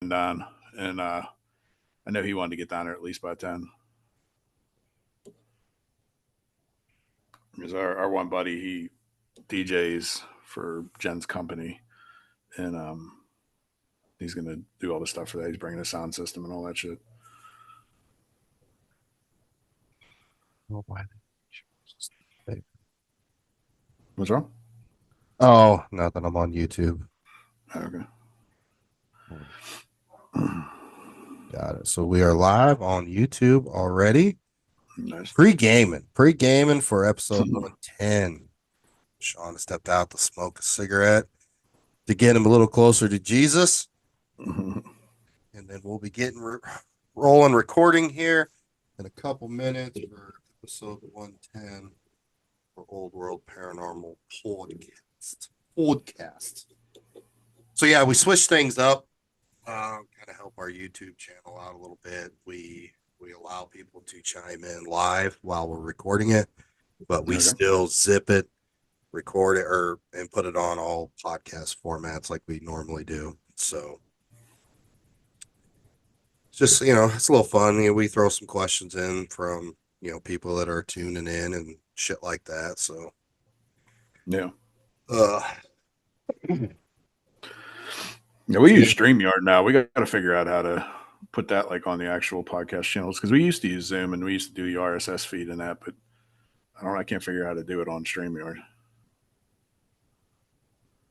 down, and I know he wanted to get down there at least by 10. Because our one buddy, he DJs for Jen's company, and he's gonna do all the stuff for that. He's bringing a sound system and all that shit. Oh, why? What's wrong? Oh, nothing. I'm on YouTube. Okay. Got it. So we are live on YouTube already. Nice. Pre-gaming for episode 110. Sean stepped out to smoke a cigarette to get him a little closer to Jesus. And then we'll be getting rolling recording here in a couple minutes for episode 110 for Old World Paranormal podcast. So yeah, we switched things up. Kind of help our YouTube channel out a little bit. We allow people to chime in live while we're recording it, but we still zip it, record it, and put it on all podcast formats like we normally do. So just, it's a little fun. We throw some questions in from, people that are tuning in and shit like that. So yeah. Yeah, we use StreamYard now. We got to figure out how to put that like on the actual podcast channels, because we used to use Zoom and we used to do the RSS feed and that, but I can't figure out how to do it on StreamYard.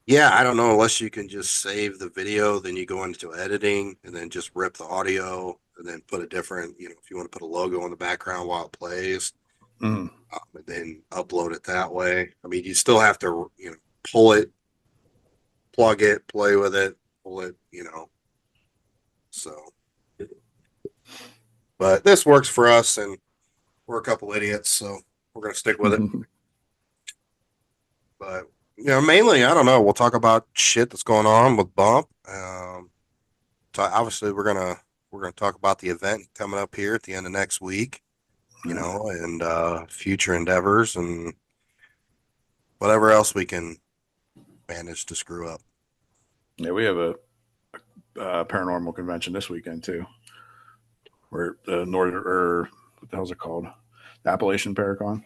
Yeah, I don't know, unless you can just save the video, then you go into editing and then just rip the audio and then put a different, if you want to put a logo in the background while it plays, and then upload it that way. I mean, you still have to, pull it, plug it, play with it, pull it, so. But this works for us, and we're a couple idiots, so we're going to stick with it. But, mainly, I don't know. We'll talk about shit that's going on with Bump. Obviously, we're gonna talk about the event coming up here at the end of next week, and future endeavors and whatever else we can manage to screw up. Yeah, we have a paranormal convention this weekend too. We're at what the hell's it called? The Appalachian Paracon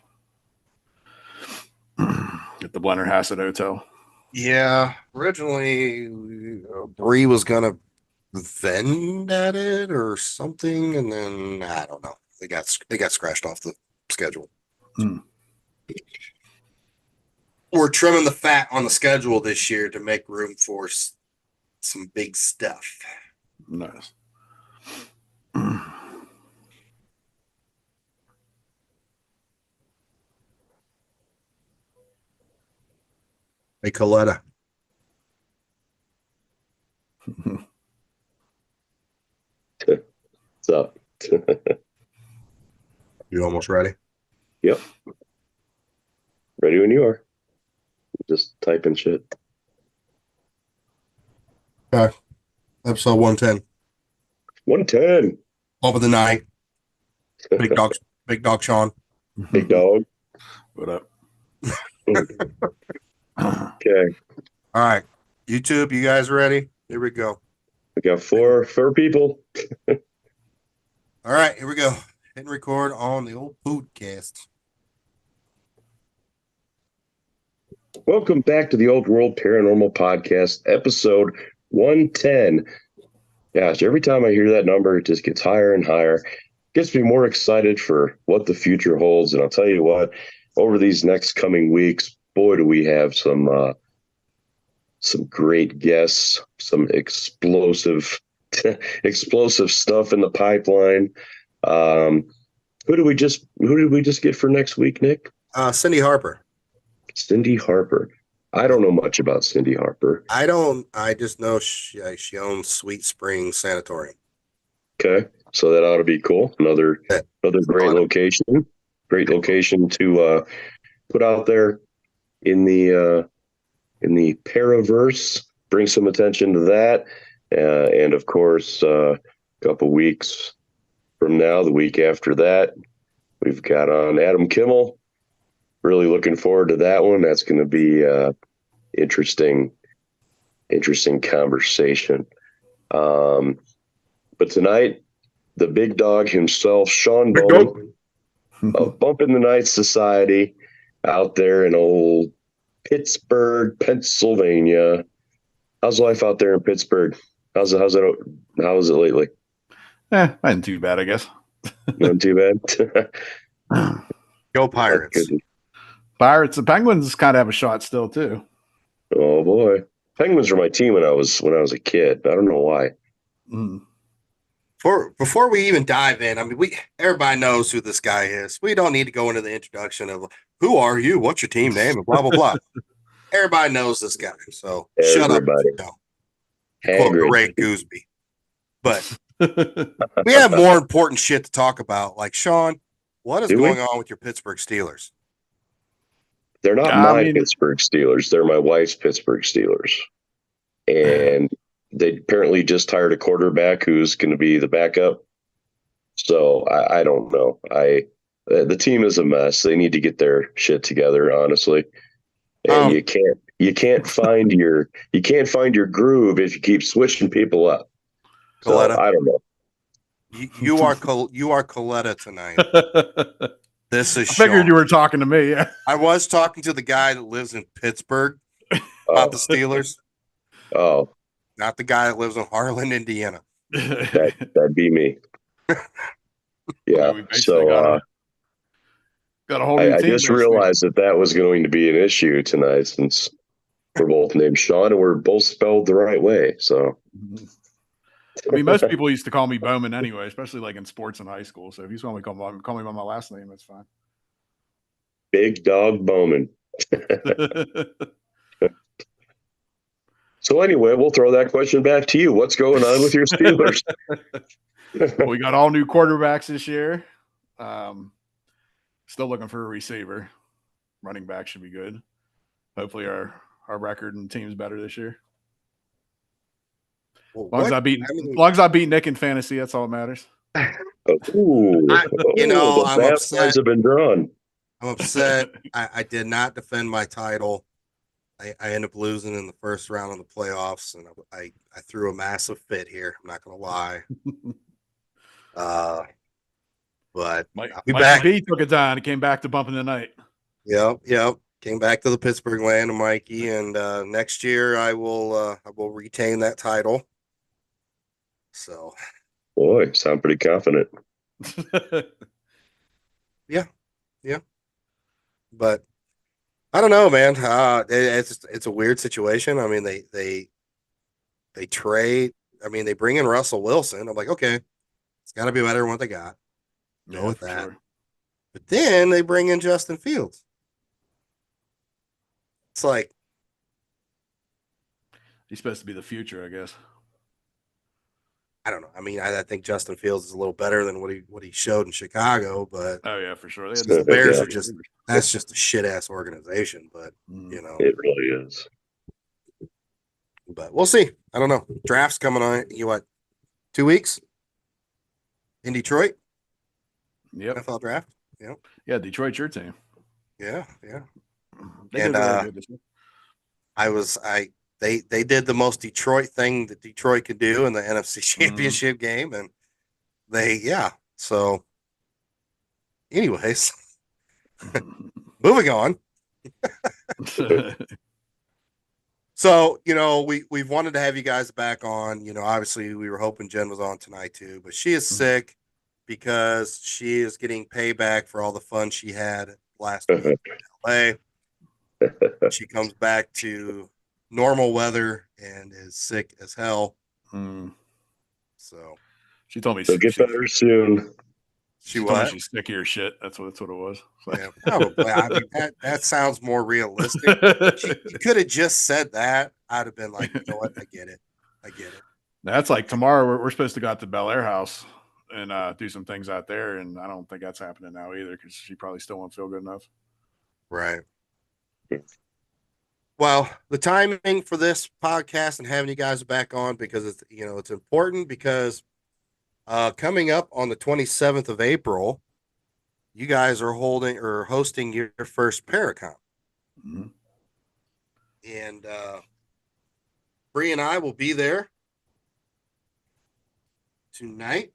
at the Blennerhassett Hotel. Yeah, originally Bree was gonna vend at it or something, and then I don't know. They got scratched off the schedule. We're trimming the fat on the schedule this year to make room for some big stuff. Nice. Hey, Coletta. What's up? You almost ready? Yep. Ready when you are. Just typing shit. Okay. Episode 110. 110. Over the night. Big dog Sean. Big dog. What up? Okay. All right. YouTube, you guys ready? Here we go. We got four people. All right, here we go. Hit and record on the old podcast. Welcome back to the Old World Paranormal Podcast, episode 110. Gosh, every time I hear that number, it just gets higher and higher. Gets me more excited for what the future holds. And I'll tell you what, over these next coming weeks, boy, do we have some great guests, some explosive stuff in the pipeline. Who did we just get for next week, Nick? Cindy Harper. Cindy Harper. I don't know much about Cindy Harper. I just know she owns Sweet Spring Sanatorium. Okay, so that ought to be cool. Another great location. Great location to put out there in the Paraverse. Bring some attention to that, and of course, a couple weeks from now, the week after that, we've got on Adam Kimmel. Really looking forward to that one. That's going to be interesting conversation. But tonight, the big dog himself, Sean Big Bowman, of Bump in the Night Society, out there in old Pittsburgh, Pennsylvania. How's life out there in Pittsburgh? How is it lately? Not too bad, I guess. Not too bad. Go Pirates. Pirates, the Penguins kind of have a shot still too. Oh boy, Penguins were my team when I was a kid. I don't know why. Mm. Before we even dive in, I mean, everybody knows who this guy is. We don't need to go into the introduction of who are you, what's your team name, and blah blah blah. Everybody knows this guy, so shut up. No. Quote Ray Gooseby. But we have more important shit to talk about. Like, Sean, what is going on with your Pittsburgh Steelers? They're not my Pittsburgh Steelers. They're my wife's Pittsburgh Steelers. And they apparently just hired a quarterback who's going to be the backup. So I don't know. The team is a mess. They need to get their shit together, honestly. And you can't find your groove if you keep switching people up. So I don't know. You are Coletta tonight. This is. I figured you were talking to me. Yeah. I was talking to the guy that lives in Pittsburgh about the Steelers. Oh, not the guy that lives in Harlan, Indiana. That'd be me. Yeah. So got a whole new team. I just realized that was going to be an issue tonight, since we're both named Sean and we're both spelled the right way. So. I mean, most people used to call me Bowman anyway, especially like in sports in high school. So if you just want me to call me by my last name, that's fine. Big Dog Bowman. So anyway, we'll throw that question back to you. What's going on with your Steelers? Well, we got all new quarterbacks this year. Still looking for a receiver. Running back should be good. Hopefully our record and team's better this year. Well, as long as I beat Nick in fantasy, that's all that matters. I'm upset. Have been drawn. I'm upset. I did not defend my title. I ended up losing in the first round of the playoffs, and I threw a massive fit here. I'm not going to lie. But Mike B took it down. He came back to Bumping the Night. Yep. Came back to the Pittsburgh land of Mikey, and next year I will retain that title. So, boy, sound pretty confident. Yeah, but I don't know, man. It's a weird situation. I mean, they trade. I mean, they bring in Russell Wilson. I'm like, okay, it's got to be better than what they got. Go with that. Sure. But then they bring in Justin Fields. It's like he's supposed to be the future, I guess. I don't know. I mean, I think Justin Fields is a little better than what he showed in Chicago, but oh yeah, for sure. The Bears are that's just a shit ass organization, but you know it really is. But we'll see. I don't know. Draft's coming on. 2 weeks in Detroit. Yep. NFL draft. Yep. Yeah, Detroit's your team. Yeah. They did really good this year. They did the most Detroit thing that Detroit could do in the NFC Championship game, and so anyways, moving on. So, we've wanted to have you guys back on. Obviously we were hoping Jen was on tonight too, but she is sick because she is getting payback for all the fun she had last week in LA. She comes back to normal weather and is sick as hell. So she told me she'll get better soon. She was she's sick of your shit. That's what it was. Yeah, probably. I mean, that sounds more realistic. She could have just said that. I'd have been like, you know what? I get it. That's like tomorrow. We're supposed to go out to Bel Air House and do some things out there, and I don't think that's happening now either because she probably still won't feel good enough. Right. Well, the timing for this podcast and having you guys back on because it's important because coming up on the 27th of April, you guys are hosting your first Paracon. Mm-hmm. And Bree and I will be there. tonight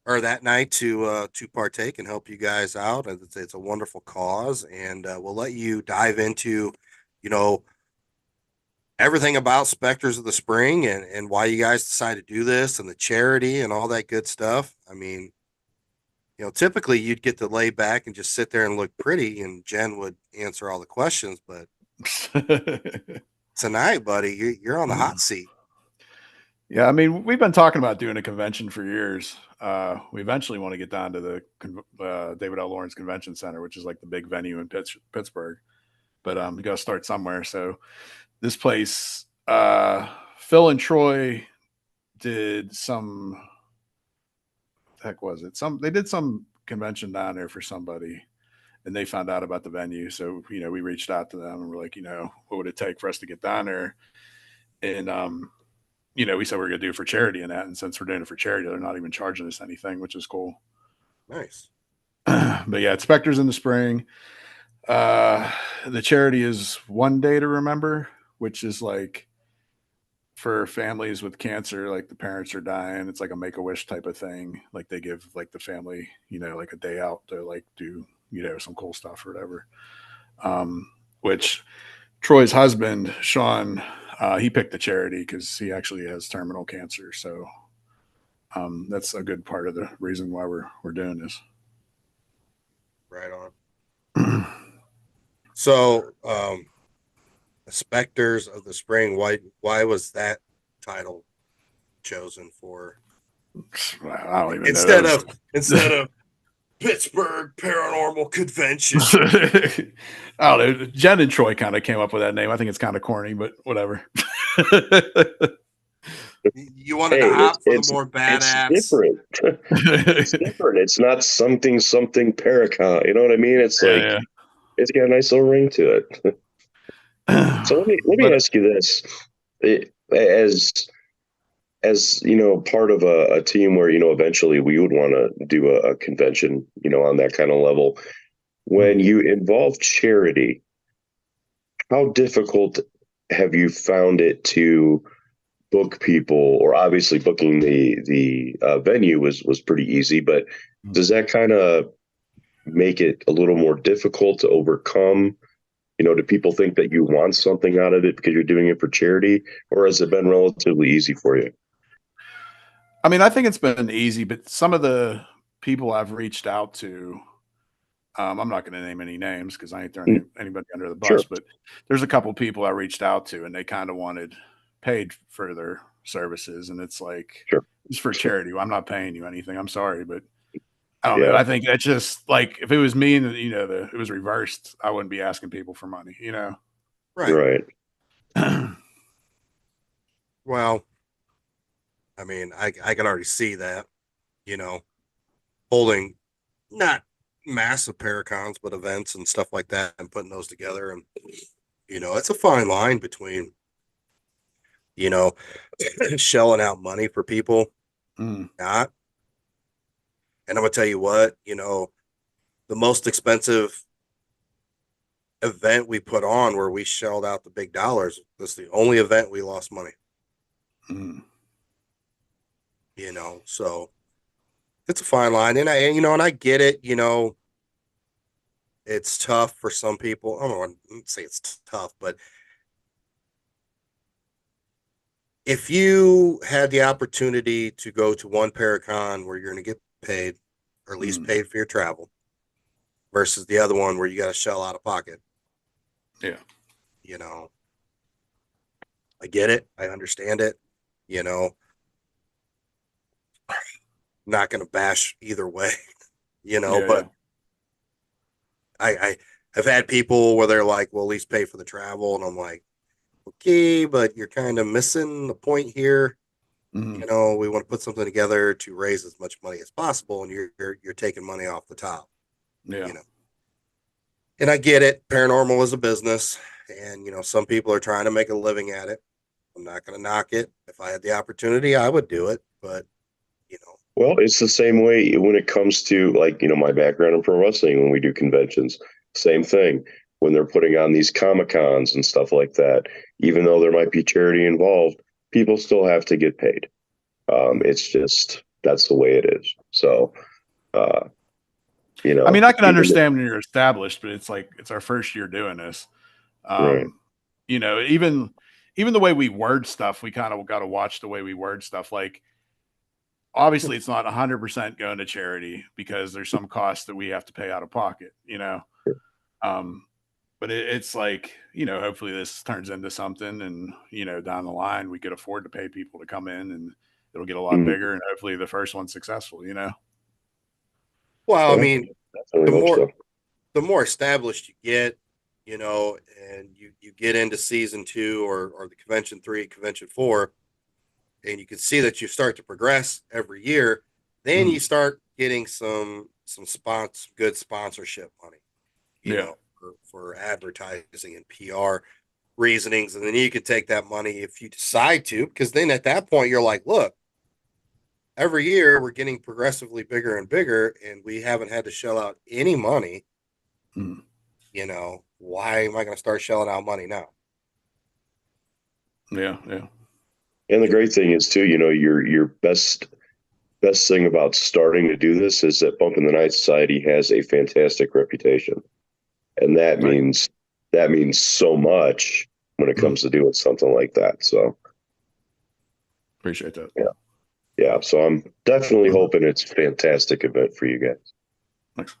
or that night to partake and help you guys out. It's a wonderful cause, and we'll let you dive into, you know, everything about Specters of the Spring and why you guys decided to do this and the charity and all that good stuff. I mean, typically you'd get to lay back and just sit there and look pretty, and Jen would answer all the questions. But tonight, buddy, you're on the hot seat. Yeah, I mean, we've been talking about doing a convention for years. We eventually want to get down to the David L. Lawrence Convention Center, which is like the big venue in Pittsburgh. But we got to start somewhere. So this place, Phil and Troy did some. What the heck was it? They did some convention down there for somebody, and they found out about the venue. So we reached out to them and we're like, what would it take for us to get down there? And we said we are going to do it for charity and that. And since we're doing it for charity, they're not even charging us anything, which is cool. Nice. But yeah, it's Specters in the Spring. The charity is One Day to Remember, which is like for families with cancer, like the parents are dying. It's like a Make-A-Wish type of thing. Like they give like the family, like a day out to like do, some cool stuff or whatever. Which Troy's husband, Sean, he picked the charity because he actually has terminal cancer. So that's a good part of the reason why we're doing this. Right on. So, Specters of the Spring, why was that title chosen for? I don't even instead know. Instead of Pittsburgh Paranormal Convention. I don't know. Jen and Troy kind of came up with that name. I think it's kind of corny, but whatever. You wanted to opt for the more badass. It's different. It's different. It's not something Paracon. You know what I mean? It's like it's got a nice little ring to it. So let me ask you this: as part of a team where eventually we would want to do a convention, on that kind of level. When you involve charity, how difficult have you found it to book people? Or obviously booking the venue was pretty easy, but does that kind of make it a little more difficult to overcome? Do people think that you want something out of it because you're doing it for charity, or has it been relatively easy for you? I mean, I think it's been easy, but some of the people I've reached out to, I'm not going to name any names because I ain't throwing anybody under the bus, Sure. But there's a couple people I reached out to and they kind of wanted paid for their services. And it's like, Sure. It's for charity. Well, I'm not paying you anything. I'm sorry, but I don't know. I think that's just like, if it was me and it was reversed, I wouldn't be asking people for money, Right. Well, I mean, I can already see that, holding not massive Paracons, but events and stuff like that and putting those together. And, it's a fine line between, shelling out money for people, not. And I'm going to tell you what, the most expensive event we put on where we shelled out the big dollars, was the only event we lost money. So it's a fine line. And I get it, it's tough for some people. I don't want to say it's tough, but if you had the opportunity to go to one Paracon where you're going to get paid, or at least paid for your travel, versus the other one where you got to shell out of pocket. Yeah. I get it. I understand it. Not going to bash either way, but I have had people where they're like, well, at least pay for the travel. And I'm like, okay, but you're kind of missing the point here. We want to put something together to raise as much money as possible. And you're taking money off the top. Yeah. And I get it. Paranormal is a business, and some people are trying to make a living at it. I'm not going to knock it. If I had the opportunity, I would do it. But well, it's the same way when it comes to my background in pro wrestling. When we do conventions, same thing. When they're putting on these Comic-Cons and stuff like that, even though there might be charity involved, people still have to get paid. It's just that's the way it is. So, I mean, I can understand when you're established, but it's like it's our first year doing this. Right. Even the way we word stuff, we kind of got to watch the way we word stuff. Like, obviously, it's not 100% going to charity because there's some costs that we have to pay out of pocket. But it's like, hopefully this turns into something, and down the line we could afford to pay people to come in, and it'll get a lot bigger, and hopefully the first one's successful. Well, I mean, the more established you get, and you get into season 2 or the convention 3, convention 4, and you can see that you start to progress every year, then you start getting some good sponsorship money, for advertising and PR reasonings. And then you can take that money if you decide to, because then at that point you're like, look, every year we're getting progressively bigger and bigger, and we haven't had to shell out any money. Why am I going to start shelling out money now? Yeah. And the great thing is too, your best thing about starting to do this is that Bumping the Night Society has a fantastic reputation, and that means so much when it comes to doing something like that. So appreciate that. Yeah. So I'm definitely hoping it's a fantastic event for you guys. Thanks.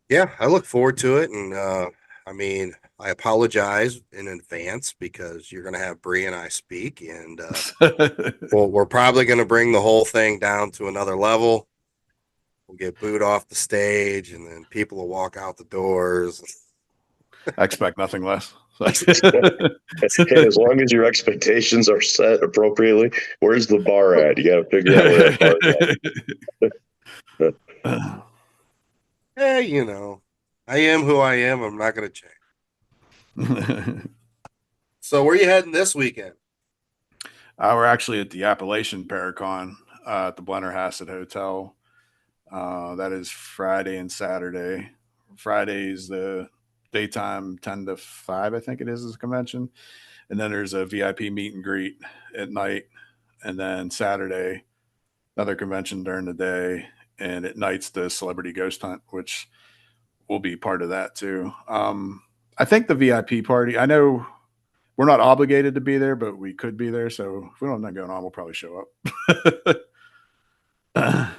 Yeah, I look forward to it, and I apologize in advance because you're going to have Bree and I speak, and we're probably going to bring the whole thing down to another level. We'll get booed off the stage, and then people will walk out the doors. I expect nothing less. Hey, as long as your expectations are set appropriately, where's the bar at? You got to figure out where the bar's at. Hey, I am who I am. I'm not going to change. So where are you heading this weekend? We're actually at the Appalachian Paracon at the Blennerhassett Hotel. That is Friday and Saturday. Friday's the daytime 10 to 5, I think it is a convention. And then there's a VIP meet and greet at night. And then Saturday, another convention during the day. And at night's the Celebrity Ghost Hunt, which will be part of that too. I think the VIP party, I know we're not obligated to be there, but we could be there. So if we don't have nothing going on, we'll probably show up.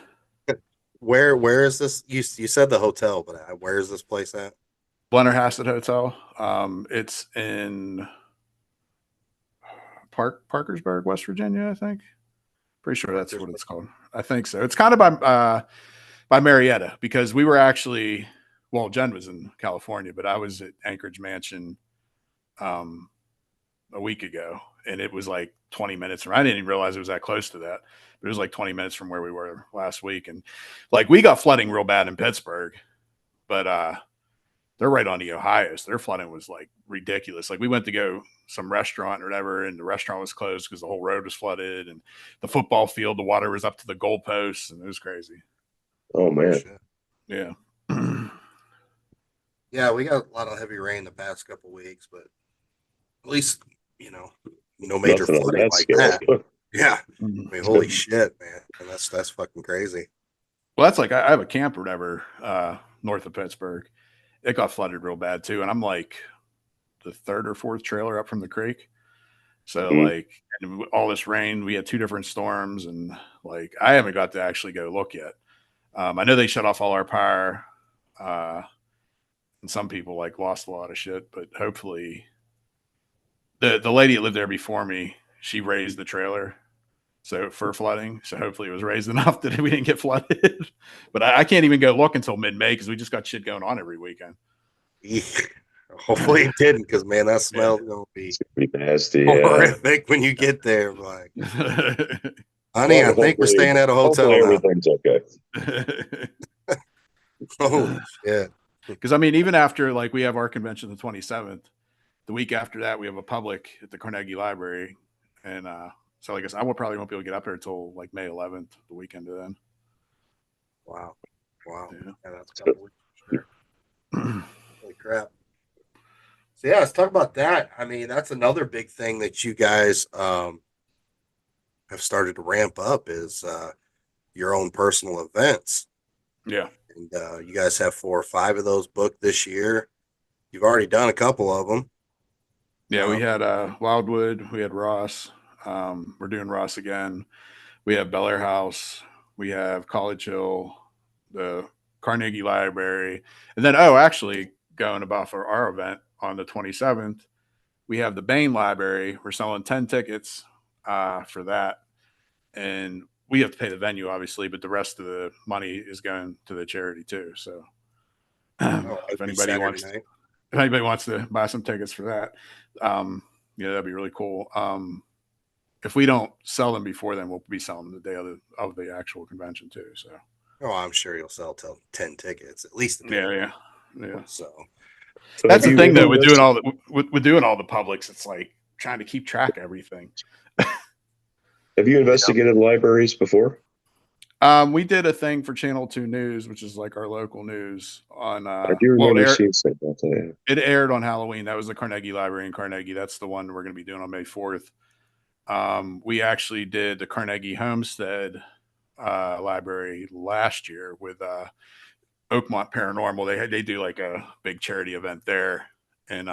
Where is this? You said the hotel, but where is this place at? Blennerhassett Hotel. It's in Parkersburg, West Virginia, I think. Pretty sure that's what it's called. I think so. It's kind of by Marietta, because we were actually, well, Jen was in California, but I was at Anchorage Mansion a week ago, and it was like 20 minutes from, I didn't even realize it was that close to that, but it was like 20 minutes from where we were last week. And like, we got flooding real bad in Pittsburgh, but they're right on the Ohio, so their flooding was like ridiculous. Like, we went to go some restaurant or whatever, and the restaurant was closed because the whole road was flooded, and the football field, the water was up to the goalposts, and it was crazy. Oh man. Yeah. Yeah, we got a lot of heavy rain the past couple of weeks, but at least, no major flooding like that. Yeah. I mean, holy shit, man. And that's fucking crazy. Well, that's like, I have a camp or whatever, north of Pittsburgh. It got flooded real bad too. And I'm like the third or fourth trailer up from the creek. So like, and all this rain, we had 2 different storms, and like, I haven't got to actually go look yet. I know they shut off all our power, and some people like lost a lot of shit, but hopefully the lady that lived there before me, she raised the trailer. So for flooding, so hopefully it was raised enough that we didn't get flooded. But I can't even go look until mid-May because we just got shit going on every weekend. Hopefully it didn't, because man, that smell's gonna be nasty. Horrific when you get there. Like, honey, I think we're staying at a hotel now. Everything's okay. Oh shit! Because I mean, even after like we have our convention the 27th, the week after that we have a public at the Carnegie Library, and so I guess I probably won't be able to get up there until like May 11th, the weekend of then. Wow. Yeah, that's a couple weeks for sure. Holy crap. So yeah, let's talk about that. I mean, that's another big thing that you guys have have started to ramp up is your own personal events. Yeah. And you guys have 4 or 5 of those booked this year. You've already done a couple of them. Yeah, we had Wildwood, we had Ross. We're doing Ross again. We have Bel Air House, we have College Hill, the Carnegie Library, and then actually going about for our event on the 27th, we have the Bain Library. We're selling 10 tickets for that, and we have to pay the venue obviously, but the rest of the money is going to the charity too. So if anybody wants night. if anybody wants to buy some tickets for that, that'd be really cool. If we don't sell them before then, we'll be selling them the day of the actual convention too. So, I'm sure you'll sell 10 tickets at least. Yeah. So that's the thing though with doing all the publics. It's like trying to keep track of everything. Have you investigated libraries before? We did a thing for Channel 2 News, which is like our local news on. I do remember seeing something about that. It aired on Halloween. That was the Carnegie Library in Carnegie. That's the one we're going to be doing on May 4th. We actually did the Carnegie Homestead Library last year with Oakmont Paranormal. They do like a big charity event there, and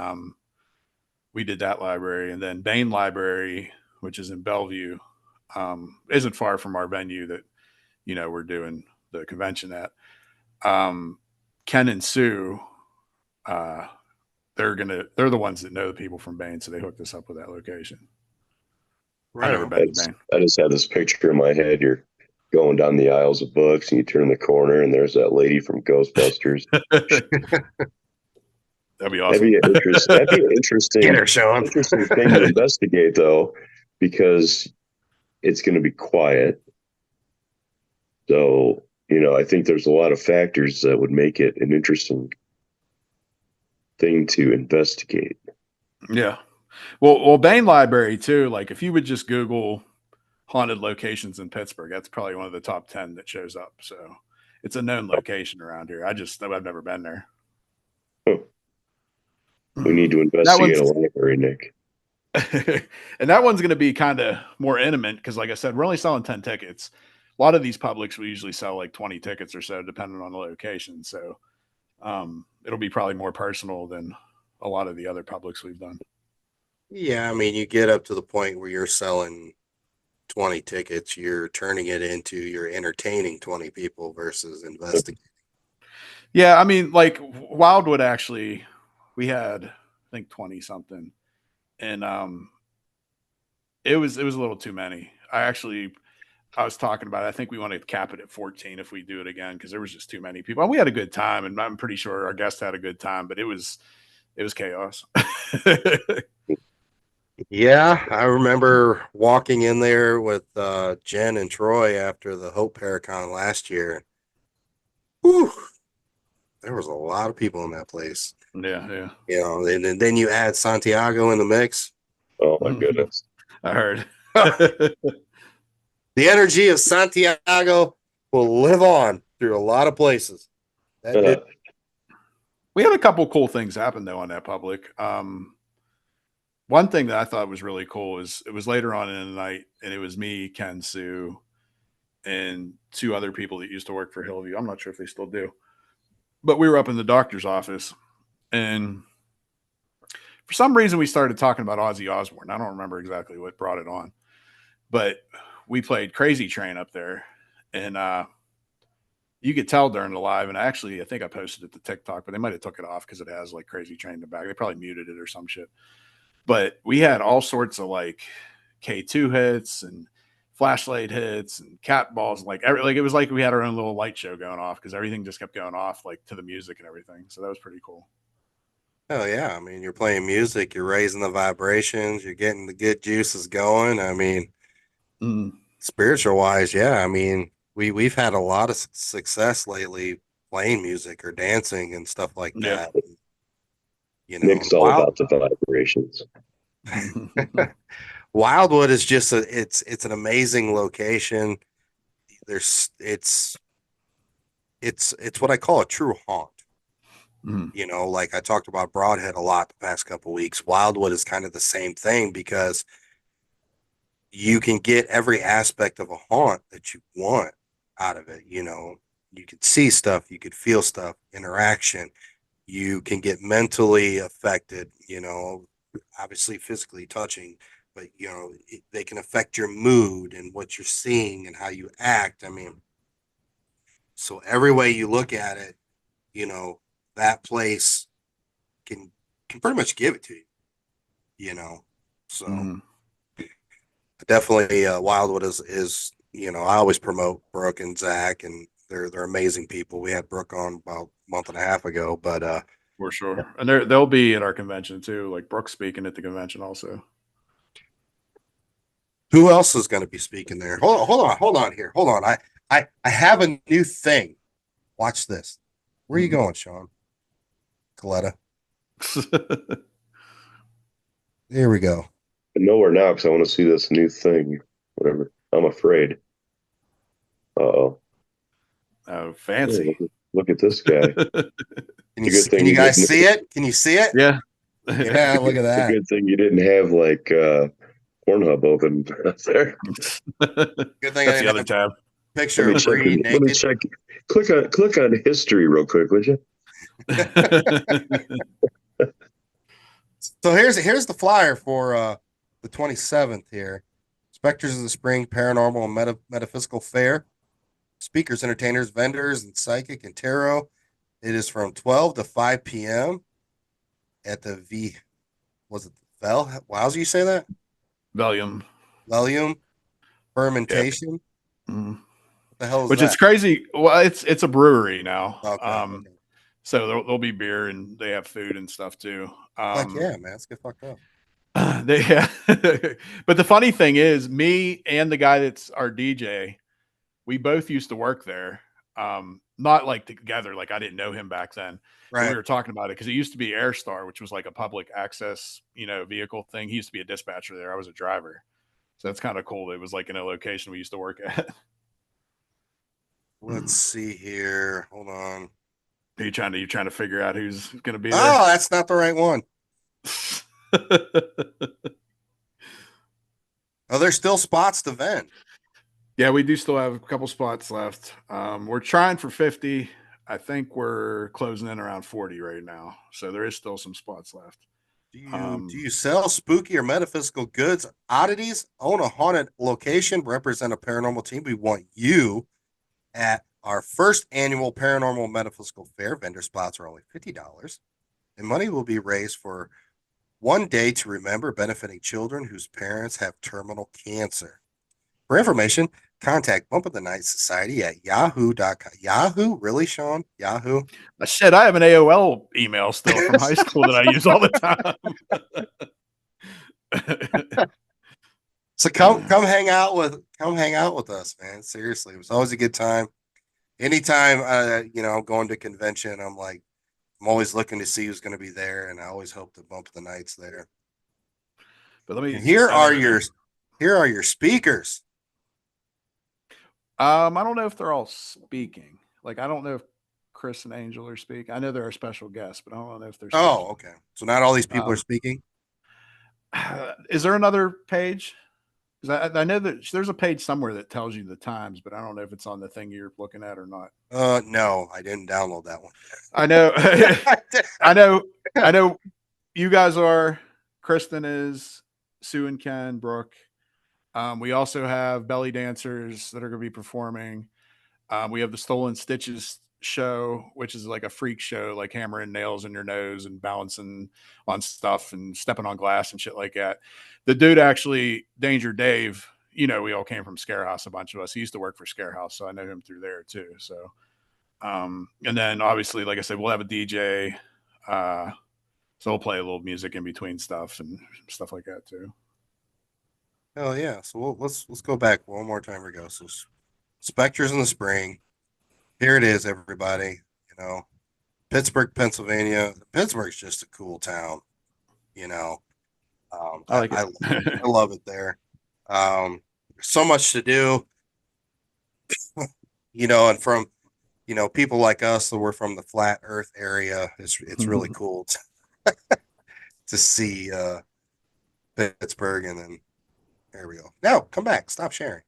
we did that library. And then Bain Library, which is in Bellevue, isn't far from our venue that we're doing the convention at. Ken and Sue, they're the ones that know the people from Bain, so they hooked us up with that location. Right. I've never been to Bain. I just had this picture in my head. You're going down the aisles of books and you turn the corner and there's that lady from Ghostbusters. That'd be awesome. That'd be an interesting, Get her, Sean. interesting thing to investigate though, because it's going to be quiet. So, I think there's a lot of factors that would make it an interesting thing to investigate. Yeah. Well, Bain Library too. Like if you would just Google haunted locations in Pittsburgh, that's probably one of the top 10 that shows up. So it's a known location around here. I've never been there. We need to investigate a library, Nick. And that one's going to be kind of more intimate because, like I said, we're only selling 10 tickets. A lot of these publics, we usually sell like 20 tickets or so, depending on the location. So it'll be probably more personal than a lot of the other publics we've done. Yeah, I mean, you get up to the point where you're selling 20 tickets, you're turning it into you're entertaining 20 people versus investigating. Yeah, I mean, like Wildwood actually, we had I think 20 something, and it was a little too many. I was talking about it. I think we want to cap it at 14 if we do it again because there was just too many people. And we had a good time, and I'm pretty sure our guests had a good time, but it was chaos. Yeah, I remember walking in there with Jen and Troy after the Hope Paracon last year. Whew, there was a lot of people in that place. Yeah. And then you add Santiago in the mix. Oh my goodness! I heard. The energy of Santiago will live on through a lot of places. We had a couple cool things happen though on that public. One thing that I thought was really cool is it was later on in the night, and it was me, Ken, Sue, and 2 other people that used to work for Hillview. I'm not sure if they still do, but we were up in the doctor's office, and for some reason we started talking about Ozzy Osbourne. I don't remember exactly what brought it on, but we played Crazy Train up there, and you could tell during the live. And I think I posted it to TikTok, but they might have took it off because it has like Crazy Train in the back. They probably muted it or some shit. But we had all sorts of like K2 hits and flashlight hits and cat balls. Like it was like we had our own little light show going off because everything just kept going off like to the music and everything. So that was pretty cool. Oh yeah, I mean, you're playing music, you're raising the vibrations, you're getting the good juices going. I mean, spiritual wise, yeah. I mean, we've had a lot of success lately playing music or dancing and stuff like that. Nick's all about the vibrations. Wildwood is just it's an amazing location. It's what I call a true haunt. Like I talked about Broadhead a lot the past couple of weeks. Wildwood is kind of the same thing because you can get every aspect of a haunt that you want out of it. You know, you can see stuff, you could feel stuff, interaction. You can get mentally affected, you know, obviously physically touching, but you know, they can affect your mood and what you're seeing and how you act. I mean, so every way you look at it, you know, that place can pretty much give it to you, you know. So Mhm. definitely Wildwood is you know, I always promote Brooke and Zach, and they're amazing people. We had Brooke on about a month and a half ago, but For sure. And they'll be at our convention too. Like Brooks speaking at the convention also. who else is going to be speaking there? Hold on here. Hold on. I have a new thing. Watch this. Where are you going, Sean? Coletta. Here we go. But nowhere now because I want to see this new thing. Whatever. I'm afraid. Uh-oh. Oh, Oh, fancy. look at this guy. Can you guys see it? Can you see it? Yeah. Yeah, look at It's a that. good thing you didn't have like Pornhub open there. Good thing That's I the didn't other have tab. a picture of Bree Let me naked. check. Click on history real quick, would you? So here's the flyer for the 27th here. Specters of the Spring Paranormal and Metaphysical Fair. Speakers, entertainers, vendors, and psychic and tarot. It is from 12 to 5 p.m. at the was it Vel? How's you say that? Valium. Valium Yeah. fermentation. Mhm. What the hell is Which that? is crazy. Well, it's a brewery now. Okay. So there'll be beer and they have food and stuff too. Fuck yeah, man. Let's get fucked up. Yeah. But the funny thing is, me and the guy that's our DJ, we both used to work there. Not like together, like I didn't know him back then. But we Right. were talking about it because it used to be Airstar, which was like a public access, vehicle thing. He used to be a dispatcher there. I was a driver. So that's kind of cool. It was like in a location we used to work at. Let's see here. Hold on. You trying to figure out who's gonna be there? Oh, that's not the right one. Oh, there's still spots to vent. Yeah, we do still have a couple spots left. We're trying for 50. I think we're closing in around 40 right now. So there is still some spots left. Do you sell spooky or metaphysical goods, oddities, own a haunted location, represent a paranormal team? We want you at our first annual paranormal metaphysical fair. Vendor spots are only $50, and money will be raised for one day to remember, benefiting children whose parents have terminal cancer. For information, contact Bump of the Night Society at yahoo.com. Yahoo? Really, Sean? Yahoo? Shit, I have an AOL email still from high school that I use all the time. So come hang out with us, man. Seriously, it was always a good time. Anytime I'm going to convention, I'm always looking to see who's going to be there, and I always hope to Bump the Night's there. But let me. And here are your speakers. I don't know if they're all speaking. Like I don't know if Chris and Angel are speaking. I know they're our special guests, but I don't know if they're speaking. Oh, okay. So not all these people are speaking. Is there another page? Because I know that there's a page somewhere that tells you the times, but I don't know if it's on the thing you're looking at or not. No, I didn't download that one. I know. I know you guys are. Kristen is, Sue and Ken, Brooke. We also have belly dancers that are going to be performing. We have the Stolen Stitches show, which is like a freak show, like hammering nails in your nose and balancing on stuff and stepping on glass and shit like that. The dude actually, Danger Dave, we all came from Scarehouse, a bunch of us. He used to work for Scarehouse, so I know him through there too. So, and then obviously, like I said, we'll have a DJ. So we'll play a little music in between stuff and stuff like that too. Oh yeah. So let's go back one more time. We go. So Specters in the Spring. Here it is, everybody. Pittsburgh, Pennsylvania. Pittsburgh's just a cool town. I like it. I love it there. So much to do. And from people like us that we're from the flat Earth area, it's really cool to see Pittsburgh, and then There we go. No, come back. Stop sharing.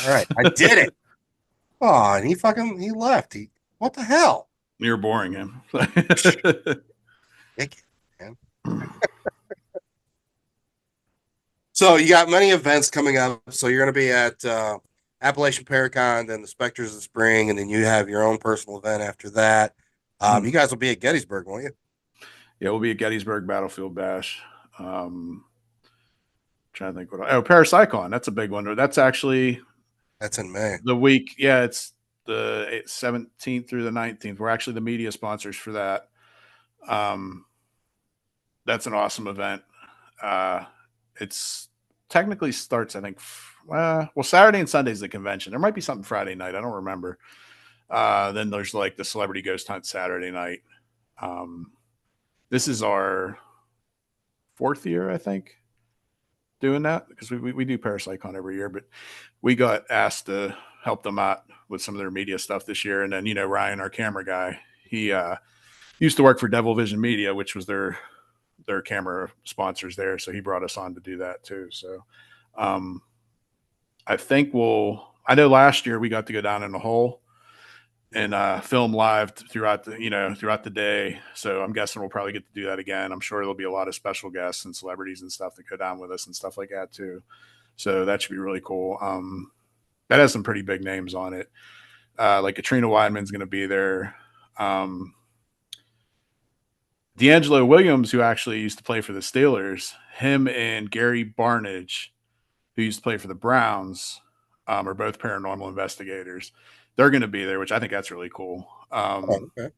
All right, I did it. Oh, and he left. What the hell? You're boring him. Dick, man. So you got many events coming up. So you're going to be at Appalachian Paracon, then the Spectres of Spring, and then you have your own personal event after that. You guys will be at Gettysburg, won't you? Yeah, we'll be at Gettysburg Battlefield Bash. Trying to think Parasicon. That's a big one. That's actually in May. The week. Yeah, it's the 17th through the 19th. We're actually the media sponsors for that. That's an awesome event. It's technically starts, I think, Saturday and Sunday is the convention. There might be something Friday night. I don't remember. Then there's like the Celebrity Ghost Hunt Saturday night. This is our 4th year, I think, doing that, because we do Parasicon every year, but we got asked to help them out with some of their media stuff this year. And then, Ryan, our camera guy, he used to work for Devil Vision Media, which was their camera sponsors there. So he brought us on to do that too. So I think I know last year we got to go down in the hole and film live throughout the day. So I'm guessing we'll probably get to do that again. I'm sure there'll be a lot of special guests and celebrities and stuff that go down with us and stuff like that too. So that should be really cool. That has some pretty big names on it. Like Katrina Weidman's going to be there. D'Angelo Williams, who actually used to play for the Steelers, him and Gary Barnage, who used to play for the Browns, are both paranormal investigators. They're going to be there, which I think that's really cool. Okay.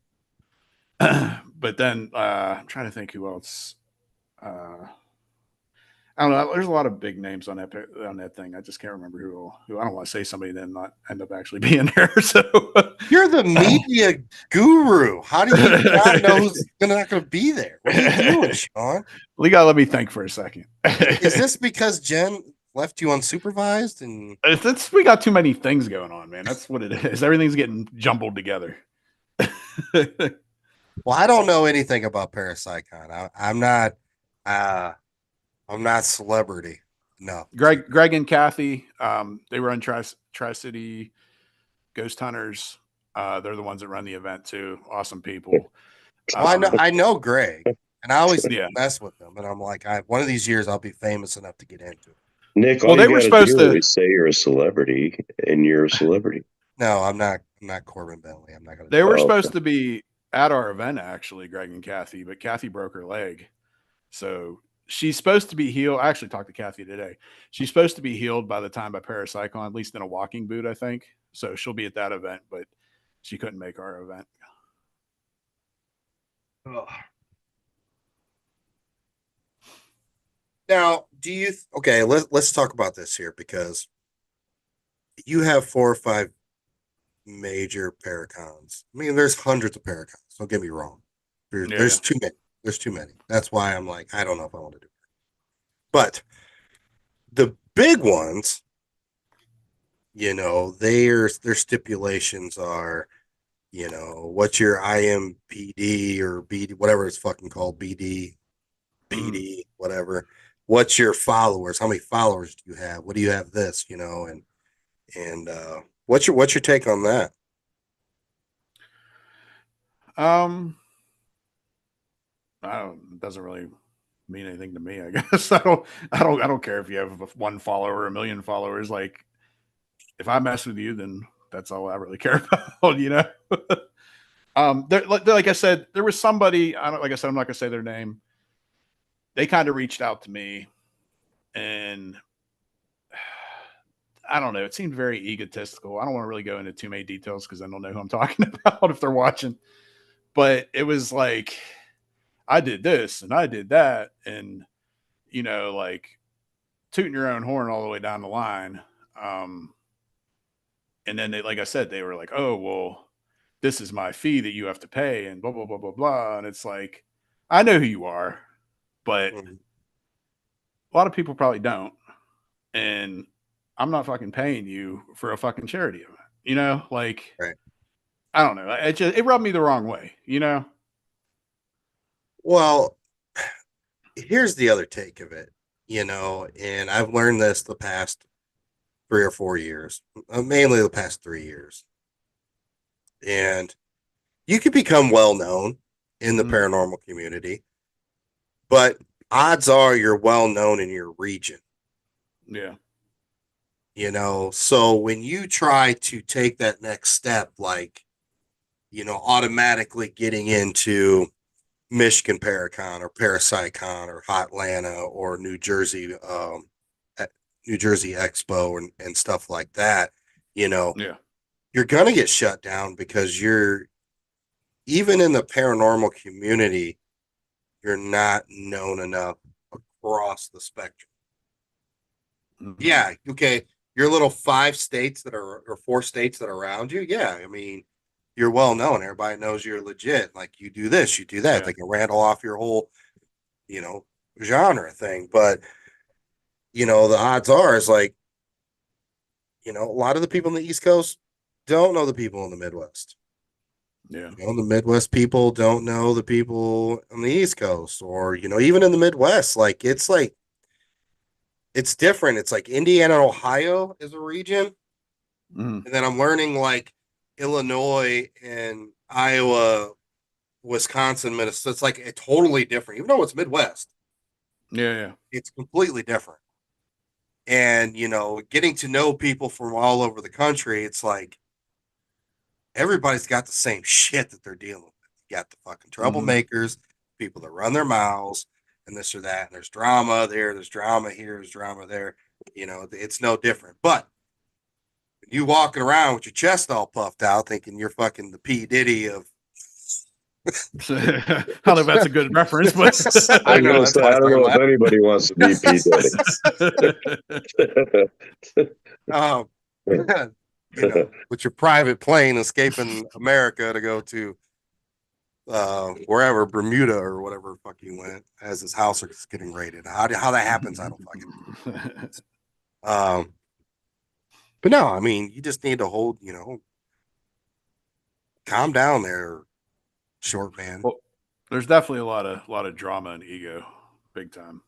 But then I'm trying to think who else. I don't know. There's a lot of big names on that thing. I just can't remember who. I don't want to say somebody and then not end up actually being there. So you're the media guru. How do you not know who's not going to be there? What are you doing, Sean? Well, you got to let me think for a second. Is this because Jen left you unsupervised? And we got too many things going on, man. That's what it is. Everything's getting jumbled together. Well, I don't know anything about Parapsychon. I'm not celebrity. No. Greg and Kathy, they run Tri-City Ghost Hunters. They're the ones that run the event too. Awesome people. Well, I know Greg, and I always mess with them. And I'm like, one of these years I'll be famous enough to get into it. Nick, all they were supposed to say you're a celebrity, and you're a celebrity. No, I'm not. I'm not Corbin Bentley. I'm not going to. They were supposed to be at our event, actually, Greg and Kathy, but Kathy broke her leg. So she's supposed to be healed. I actually talked to Kathy today. She's supposed to be healed by the time by Parapsychon, at least in a walking boot, I think. So she'll be at that event, but she couldn't make our event. Ugh. Now, let's talk about this here, because you have 4 or 5 major Paracons. I mean, there's hundreds of Paracons. Don't get me wrong. There's too many. There's too many. That's why I'm like, I don't know if I want to do it. But the big ones, their stipulations are, what's your IMPD or BD, whatever it's fucking called, BD, PD, whatever. What's your followers? How many followers do you have? What do you have this, and what's your take on that? It doesn't really mean anything to me, I guess. I don't care if you have 1 follower or 1 million followers. Like, if I mess with you, then that's all I really care about, like I said, there was somebody, like I said, I'm not gonna say their name. They kind of reached out to me, and I don't know. It seemed very egotistical. I don't want to really go into too many details because I don't know who I'm talking about if they're watching. But it was like, I did this and I did that, and like tooting your own horn all the way down the line. And then like I said, they were like, "Oh, well, this is my fee that you have to pay," and blah blah blah blah blah. And it's like, I know who you are, but a lot of people probably don't, and I'm not fucking paying you for a fucking charity event. Like, right. I don't know. It rubbed me the wrong way, Well, here's the other take of it. and I've learned this the past 3 or 4 years, mainly the past 3 years. And you can become well known in the paranormal community, but odds are you're well known in your region. Yeah. So when you try to take that next step, like, automatically getting into Michigan Paracon or Parapsychon or Hotlanta or New Jersey Expo and stuff like that, Yeah. you're gonna get shut down because even in the paranormal community, you're not known enough across the spectrum. Yeah, okay. Your little 5 states or 4 states that are around you, yeah. I mean, you're well known. Everybody knows you're legit. Like, you do this, you do that. Yeah. They can rattle off your whole, genre thing. But, the odds are is like, a lot of the people in the East Coast don't know the people in the Midwest. Yeah. The Midwest people don't know the people on the East Coast, or, even in the Midwest, it's different. It's like Indiana and Ohio is a region. And then I'm learning like Illinois and Iowa, Wisconsin, Minnesota. It's like a totally different, even though it's Midwest. Yeah. It's completely different. And, getting to know people from all over the country, it's like everybody's got the same shit that they're dealing with. You got the fucking troublemakers, people that run their mouths, and this or that. And there's drama there, there's drama here, there's drama there. It's no different. But you walking around with your chest all puffed out, thinking you're fucking the P. Diddy of. I don't know if that's a good reference, but I know. I don't know if anybody wants to be P. Diddy. With your private plane escaping America to go to wherever, Bermuda or whatever the fuck you went, as his house is getting raided. How that happens, I don't fucking know. But no, I mean, you just need to hold, calm down there, short man. Well, there's definitely a lot of drama and ego, big time.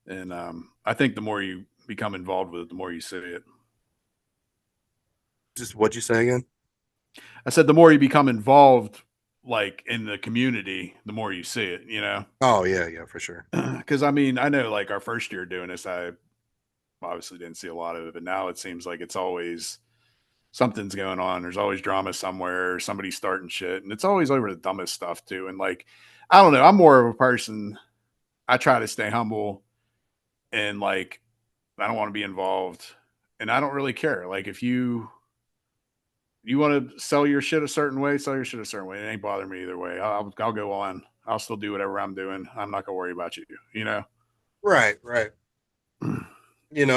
And I think the more you become involved with it, the more you see it. Just what'd you say again? I said the more you become involved, like in the community, the more you see it. Oh yeah, for sure. Because I mean, I know like our first year doing this, I obviously didn't see a lot of it, but now it seems like it's always something's going on. There's always drama somewhere, somebody's starting shit, and it's always over the dumbest stuff too. And like, I don't know, I'm more of a person. I try to stay humble, and like, I don't want to be involved, and I don't really care. Like, if you want to sell your shit a certain way, sell your shit a certain way. It ain't bothering me either way. I'll go on. I'll still do whatever I'm doing. I'm not gonna worry about you. Right. And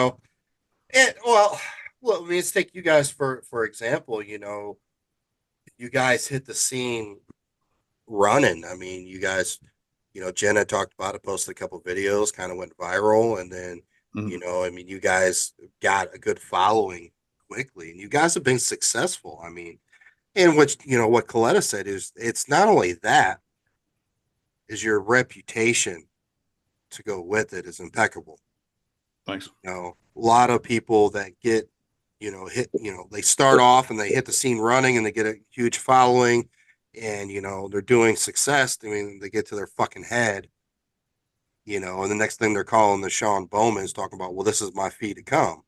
well, I mean, let's take you guys for example. You guys hit the scene running. I mean, you guys, Jenna talked about it, posted a couple of videos, kind of went viral, and then I mean, you guys got a good following quickly, and you guys have been successful. I mean, and what Coletta said is, it's not only that, is your reputation to go with it is impeccable. Thanks. A lot of people that get, hit, they start off and they hit the scene running and they get a huge following, and, they're doing success. I mean, they get to their fucking head, and the next thing they're calling the Sean Bowman's talking about, well, this is my fee to come.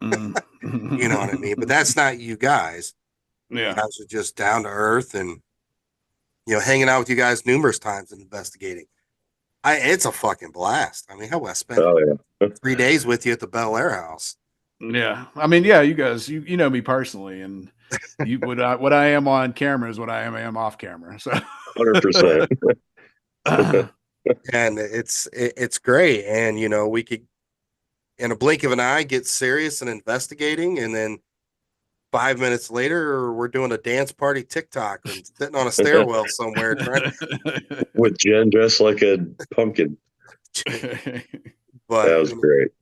You know what I mean? But that's not you guys. Yeah. You guys are just down to earth and, hanging out with you guys numerous times and investigating. It's a fucking blast. I mean, hell, I spent 3 days with you at the Bel Air house. Yeah. I mean, yeah, you guys, you know me personally, and what I am on camera is what I am off camera. So 100%. And it's great. And, we could, in a blink of an eye, get serious and investigating. And then 5 minutes later, we're doing a dance party TikTok and sitting on a stairwell somewhere. With Jen dressed like a pumpkin. But that was great.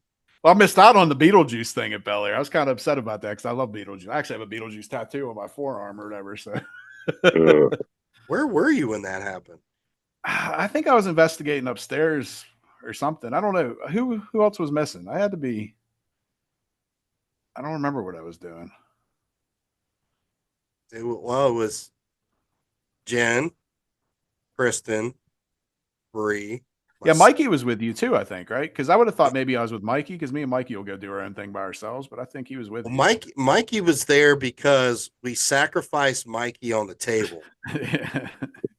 Well, I missed out on the Beetlejuice thing at Bel Air. I was kind of upset about that because I love Beetlejuice. I actually have a Beetlejuice tattoo on my forearm or whatever. So, where were you when that happened? I think I was investigating upstairs or something. I don't know who else was missing. I had to be. I don't remember what I was doing. It was Jen, Kristen, Bree. Yeah, Mikey was with you too, I think, right? Because I would have thought maybe I was with Mikey, because me and Mikey will go do our own thing by ourselves, but I think he was with you. Mikey was there because we sacrificed Mikey on the table.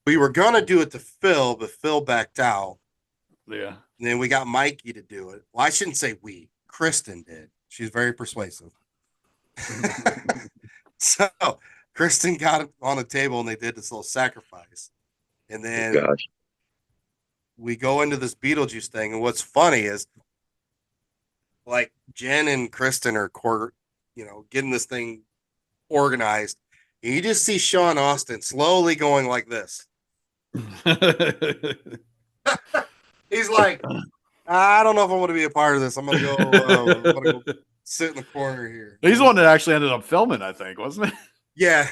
We were gonna do it to Phil, but Phil backed out. Yeah. And then we got Mikey to do it. Well, I shouldn't say we. Kristen did. She's very persuasive. So Kristen got it on the table and they did this little sacrifice. And then we go into this Beetlejuice thing. And what's funny is, like, Jen and Kristen are, getting this thing organized. And you just see Sean Austin slowly going like this. He's like, I don't know if I want to be a part of this. I'm gonna go sit in the corner here. He's the one that actually ended up filming, I think, wasn't it? Yeah.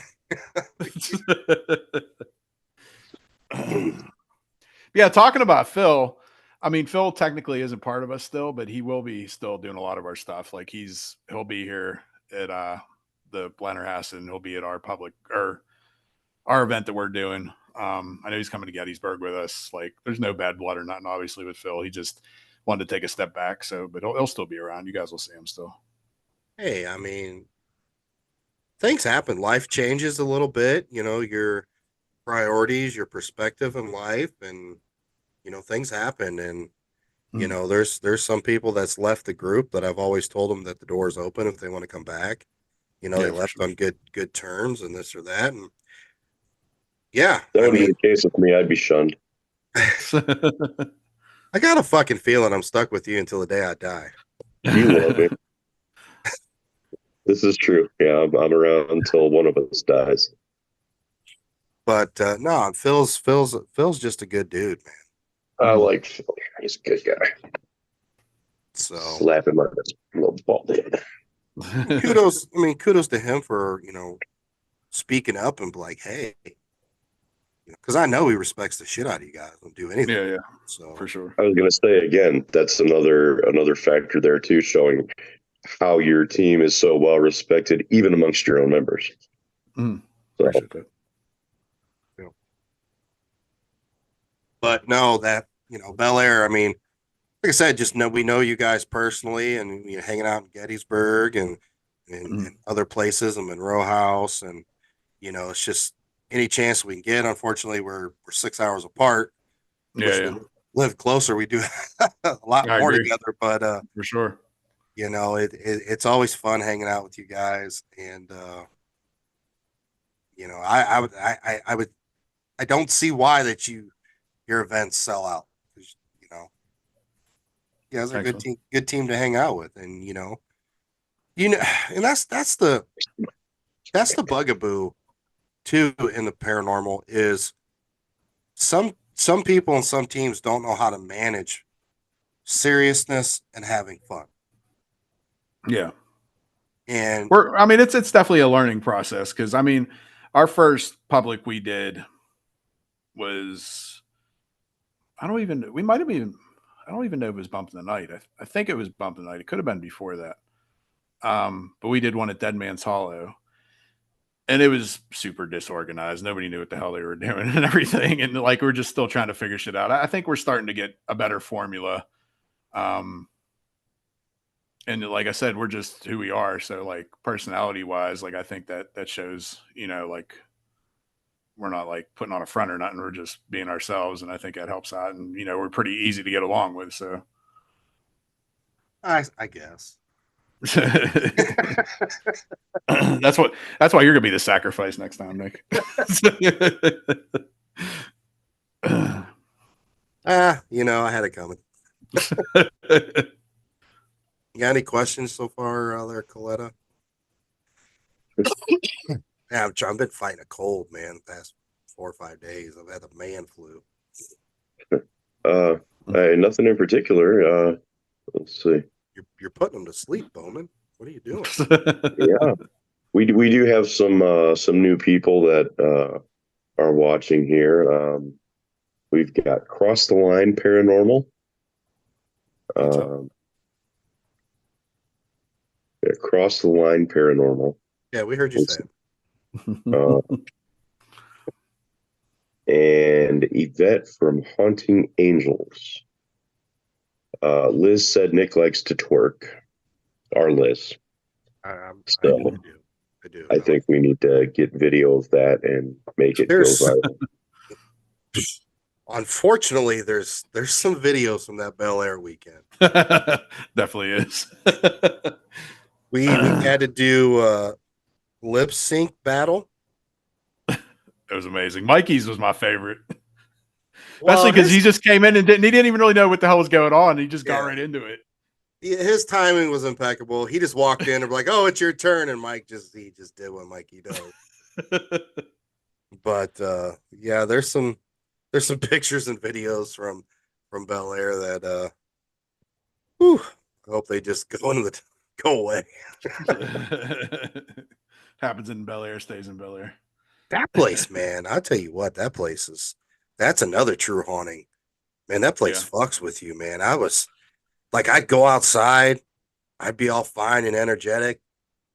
Yeah, talking about Phil, I mean, Phil technically isn't part of us still, but he will be still doing a lot of our stuff. Like he'll be here at the Blennerhaus, and he'll be at our our event that we're doing. I know he's coming to Gettysburg with us. Like, there's no bad blood or nothing, obviously, with Phil. He just wanted to take a step back. So, but he'll still be around. You guys will see him still. Hey, I mean, things happen. Life changes a little bit. Your priorities, your perspective in life, and things happen. And there's some people that's left the group that I've always told them that the door is open if they want to come back. They left on good terms and this or that. And yeah, that would be the case with me. I'd be shunned. I got a fucking feeling I'm stuck with you until the day I die. You love me. This is true. Yeah, I'm around until one of us dies. But no, Phil's just a good dude, man. I like Phil. He's a good guy. So slap him on his little bald head. Kudos to him for speaking up and be like, hey, because I know he respects the shit out of you guys. Don't do anything. Yeah. So for sure. I was gonna say again, that's another factor there too, showing how your team is so well respected, even amongst your own members. Mm. So. Yeah. But no, that Bel Air. I mean, like I said, we know you guys personally, and hanging out in Gettysburg and other places, and Monroe House, and it's just any chance we can get. Unfortunately, we're 6 hours apart. Yeah. We live closer, we do a lot more together. But for sure, it's always fun hanging out with you guys, and I don't see why that your events sell out. You guys are a good team to hang out with, and and that's the bugaboo too in the paranormal is some people and some teams don't know how to manage seriousness and having fun. Yeah. And it's definitely a learning process, because our first public we did was I don't even know if it was Bump in the Night. I think it was Bump in the Night. It could have been before that. But we did one at Dead Man's Hollow, and it was super disorganized. Nobody knew what the hell they were doing and everything. And we're just still trying to figure shit out. I think we're starting to get a better formula. And like I said, we're just who we are. So personality wise, I think that shows, we're not putting on a front or nothing. We're just being ourselves. And I think that helps out. And, we're pretty easy to get along with. So I guess. That's why you're gonna be the sacrifice next time, Nick. I had it coming. You got any questions so far there, Coletta? Yeah, I've been fighting a cold, man, the past 4 or 5 days. I've had the man flu. Nothing in particular. Let's see. You're putting them to sleep, Bowman. What are you doing? Yeah, we do have some new people that are watching here. We've got Cross the Line Paranormal. What's up? Across the Line Paranormal. Yeah, we heard you say it. Uh, and Yvette from Haunting Angels. Liz said Nick likes to twerk. Our Liz. I So do. I do. I think we need to get video of that and make it go There's viral. unfortunately there's some videos from that Bel Air weekend. Definitely is. We had to do a lip sync battle. It was amazing. Mikey's was my favorite, Well, especially because he just came in and he didn't even really know what the hell was going on. He just got right into it. His timing was impeccable. He just walked in and like, "Oh, it's your turn," and Mike just did what Mikey does. But yeah, there's some pictures and videos from Bel Air that I hope they just go away. Happens in Bel Air, stays in Bel Air. That place, man, I'll tell you what, that's another true haunting. Man, that place fucks with you, man. I was like, I'd go outside, I'd be all fine and energetic.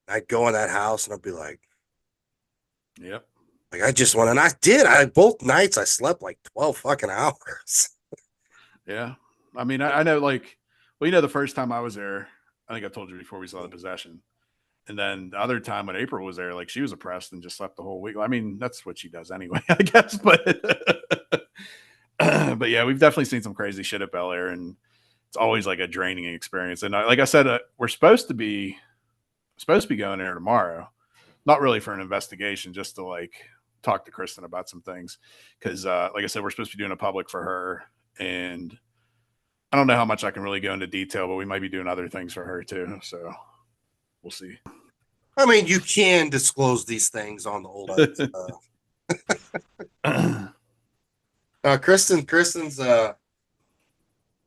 I'd go in that house and I'd be like, yep. Like I just went, and I did. Both nights I slept like 12 fucking hours. Yeah. I mean, I know, like, well, the first time I was there, I think I told you before we saw the possession. And then the other time when April was there, like, she was oppressed and just slept the whole week. I mean, that's what she does anyway, I guess. But but yeah, we've definitely seen some crazy shit at Bel Air, and it's always like a draining experience. And like I said, we're supposed to be going there tomorrow, not really for an investigation, just to like talk to Kristen about some things. Because like I said, we're supposed to be doing a public for her, and I don't know how much I can really go into detail, but we might be doing other things for her too. So we'll see. I mean, you can disclose these things on the old. Kristen's.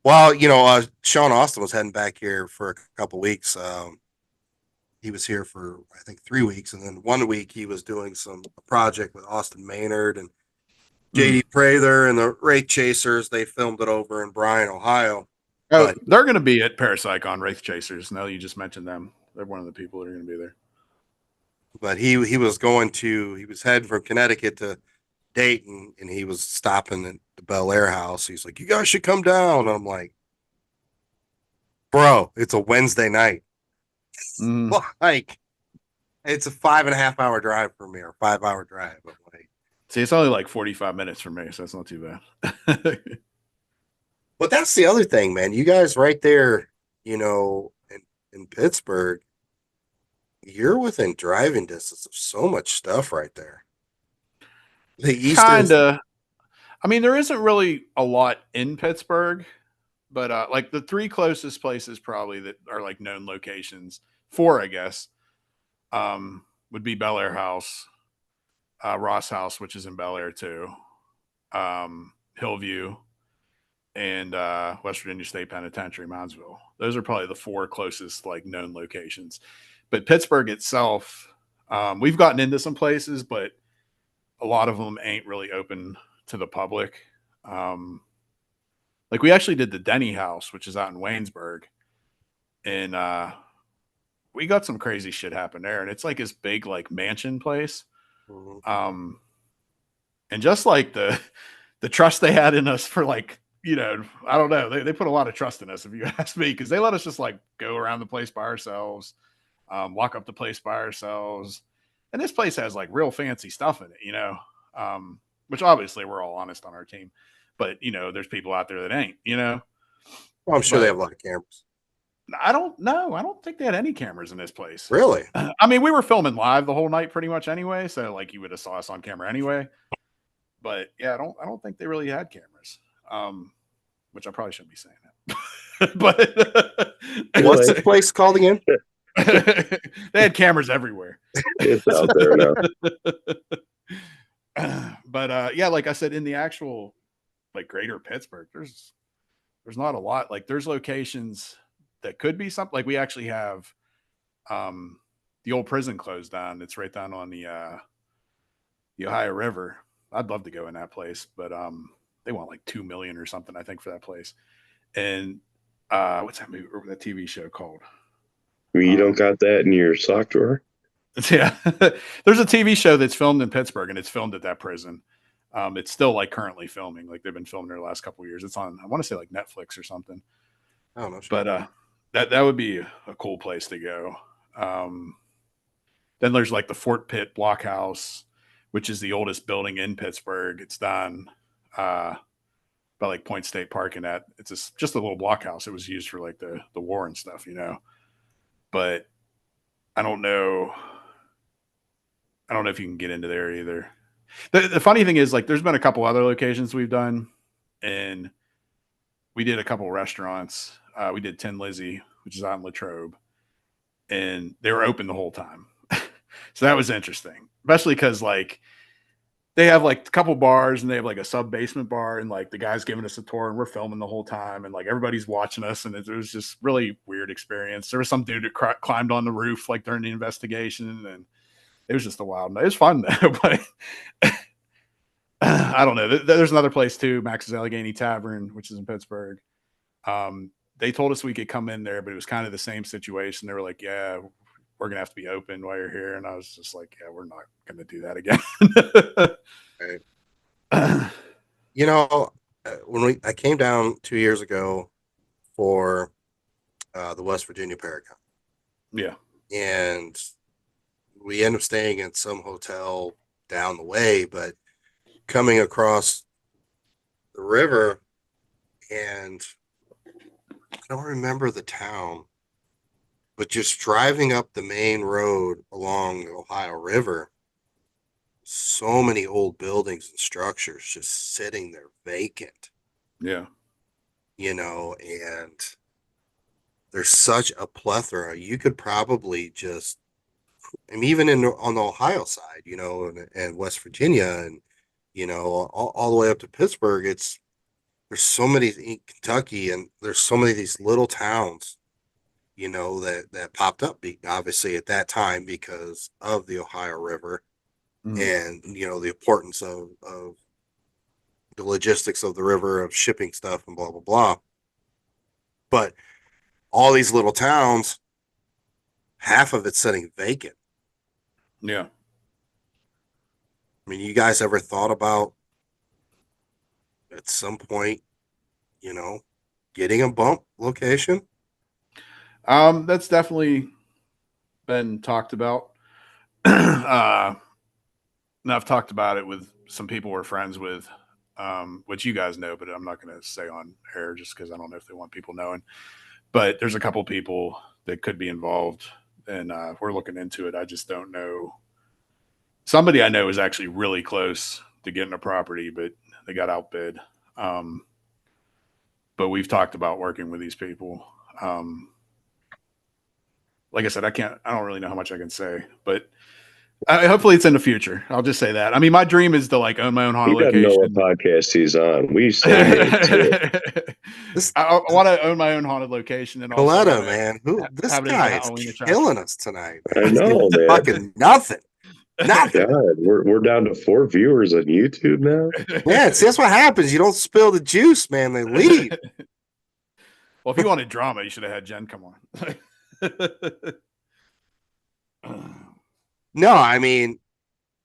Well, Sean Austin was heading back here for a couple weeks. He was here for I think 3 weeks, and then 1 week he was doing some project with Austin Maynard and JD Prather and the Wraith Chasers. They filmed it over in Bryan, Ohio. Oh, they're going to be at Parapsychon, Wraith Chasers. Now you just mentioned them. They're one of the people that are going to be there. But he was heading from Connecticut to Dayton, and he was stopping at the Bel Air house. He's like, "You guys should come down." And I'm like, "Bro, it's a Wednesday night. Like, it's a 5.5 hour drive for me, or 5 hour drive." I'm like, see, it's only like 45 minutes for me, so that's not too bad. But that's the other thing, man. You guys right there, in Pittsburgh, you're within driving distance of so much stuff right there. The East Kinda. I mean, there isn't really a lot in Pittsburgh, but like the 3 closest places probably that are like known locations, 4, I guess, would be Bel Air House, Ross House, which is in Bel Air too, Hillview, and West Virginia State Penitentiary, Moundsville. Those are probably the 4 closest like known locations. But Pittsburgh itself, we've gotten into some places, but a lot of them ain't really open to the public. Like we actually did the Denny House, which is out in Waynesburg, and we got some crazy shit happen there. And it's like this big like mansion place, and just like the trust they had in us for like, I don't know, they put a lot of trust in us, if you ask me, because they let us just like go around the place by ourselves, walk up the place by ourselves. And this place has like real fancy stuff in it, which obviously we're all honest on our team, but there's people out there that ain't, Well, I'm sure they have a lot of cameras. I don't know. I don't think they had any cameras in this place. Really? I mean, we were filming live the whole night pretty much anyway. So like you would have saw us on camera anyway, but yeah, I don't think they really had cameras. Which I probably shouldn't be saying that, but what's the place called again? They had cameras everywhere. It's out there now. But yeah, like I said, in the actual like greater Pittsburgh, there's not a lot. Like there's locations that could be something. Like we actually have the old prison closed down. It's right down on the Ohio River. I'd love to go in that place, but they want like $2 million or something, I think, for that place. And what's that movie? That TV show called? You don't got that in your sock drawer? Yeah, there's a TV show that's filmed in Pittsburgh, and it's filmed at that prison. It's still like currently filming. Like they've been filming there the last couple of years. It's on, I want to say like Netflix or something. I don't know. But that would be a cool place to go. Then there's like the Fort Pitt Blockhouse, which is the oldest building in Pittsburgh. It's done by like Point State Park, and that it's just a little blockhouse. It was used for like the war and stuff, But I don't know. I don't know if you can get into there either. The funny thing is, like, there's been a couple other locations we've done, and we did a couple restaurants. We did Tin Lizzy, which is out in Latrobe, and they were open the whole time. So that was interesting, especially because like they have like a couple bars and they have like a sub basement bar, and like the guy's giving us a tour and we're filming the whole time, and like everybody's watching us, and it was just really weird experience. There was some dude that climbed on the roof like during the investigation, and it was just a wild night. It was fun though, but I don't know. There's another place too, Max's Allegheny Tavern, which is in Pittsburgh. They told us we could come in there, but it was kind of the same situation. They were like, "Yeah, we're gonna have to be open while you're here," and I was just like, "Yeah, we're not gonna do that again." Right. When I came down 2 years ago for the West Virginia Paracon, Yeah, and we ended up staying in some hotel down the way, but coming across the river, and I don't remember the town, but just driving up the main road along the Ohio River, so many old buildings and structures just sitting there vacant, yeah, and there's such a plethora. You could probably just, I mean, even on the Ohio side, and West Virginia, and all the way up to Pittsburgh, there's so many in Kentucky, and there's so many of these little towns, that popped up, obviously at that time because of the Ohio River, and the importance of the logistics of the river, of shipping stuff and blah blah blah. But all these little towns, half of it's sitting vacant. yeah. I mean, you guys ever thought about at some point, getting a bump location? That's definitely been talked about. And I've talked about it with some people we're friends with, which you guys know, but I'm not going to say on air just because I don't know if they want people knowing. But there's a couple people that could be involved, and we're looking into it. I just don't know. Somebody I know is actually really close to getting a property, but they got outbid. But we've talked about working with these people. Like I said, I don't really know how much I can say, but hopefully it's in the future. I'll just say that. I mean, my dream is to like own my own haunted location. You got to know what podcast he's on. We say I want to own my own haunted location. And Coletta, man, this guy is killing us tonight. I know, man. Fucking nothing. Nothing. God, we're down to 4 viewers on YouTube now. Yeah, see, that's what happens. You don't spill the juice, man. They leave. Well, if you wanted drama, you should have had Jen come on. No, I mean,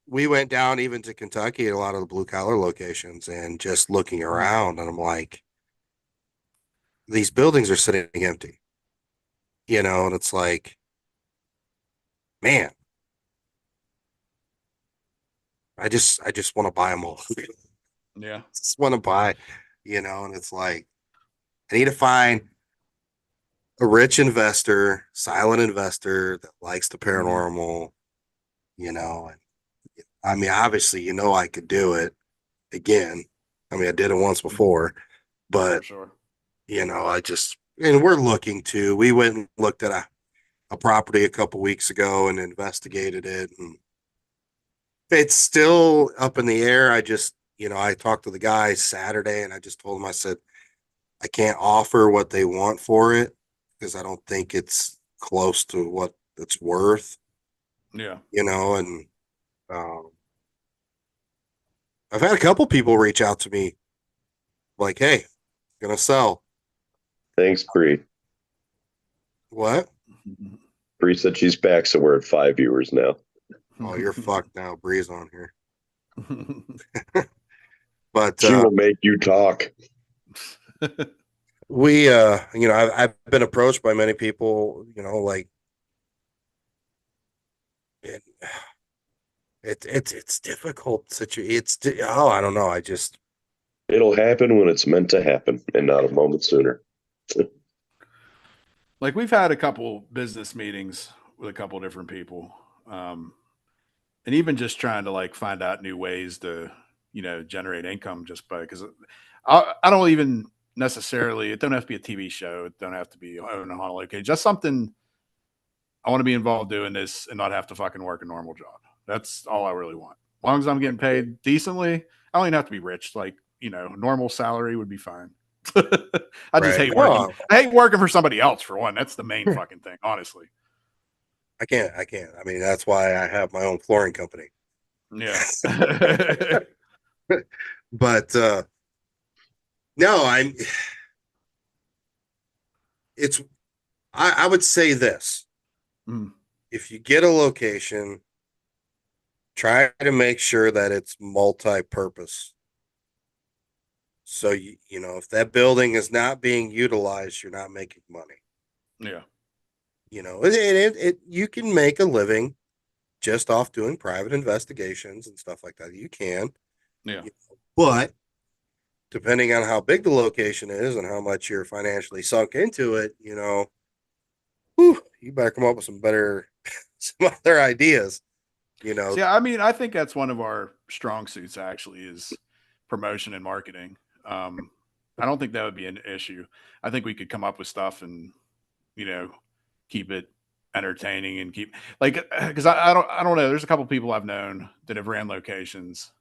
we went down even to Kentucky at a lot of the blue collar locations, and just looking around, and I'm like, these buildings are sitting empty, and it's like, man, I just want to buy them all. Yeah. I just want to buy, and it's like, I need to find a rich investor, silent investor that likes the paranormal, and I mean, obviously, I could do it again. I mean, I did it once before, but, sure. And we're looking to, we went and looked at a property a couple weeks ago and investigated it, and it's still up in the air. I talked to the guy Saturday, and I just told him, I said, I can't offer what they want for it because I don't think it's close to what it's worth. Yeah. And I've had a couple people reach out to me like, hey, gonna sell. Thanks, Bree. What? Bree said she's back, so we're at 5 viewers now. Oh, you're fucked now. Bree's on here. But She will make you talk. we, you know, I've been approached by many people, you know, like it's difficult. I don't know. It'll happen when it's meant to happen, and not a moment sooner. Like we've had a couple business meetings with a couple different people, and even just trying to like find out new ways to, you know, generate income just by because I don't even necessarily. It don't have to be a TV show. It don't have to be on a location. Just something. I want to be involved doing this and not have to fucking work a normal job. That's all I really want. As long as I'm getting paid decently, I don't even have to be rich. Like, you know, normal salary would be fine. I just hate working. Oh, I hate working for somebody else for one. That's the main fucking thing, honestly. I can't. I mean, that's why I have my own flooring company. Yeah. But no, I would say this. Mm. If you get a location, try to make sure that it's multi-purpose. So you know, if that building is not being utilized, you're not making money. Yeah. You know, you can make a living just off doing private investigations and stuff like that. You can. Yeah. But depending on how big the location is and how much you're financially sunk into it, you know, you better come up with some other ideas, you know. See, I mean, I think that's one of our strong suits actually is promotion and marketing. I don't think that would be an issue. I think we could come up with stuff and, you know, keep it entertaining and keep like, cause I don't know. There's a couple people I've known that have ran locations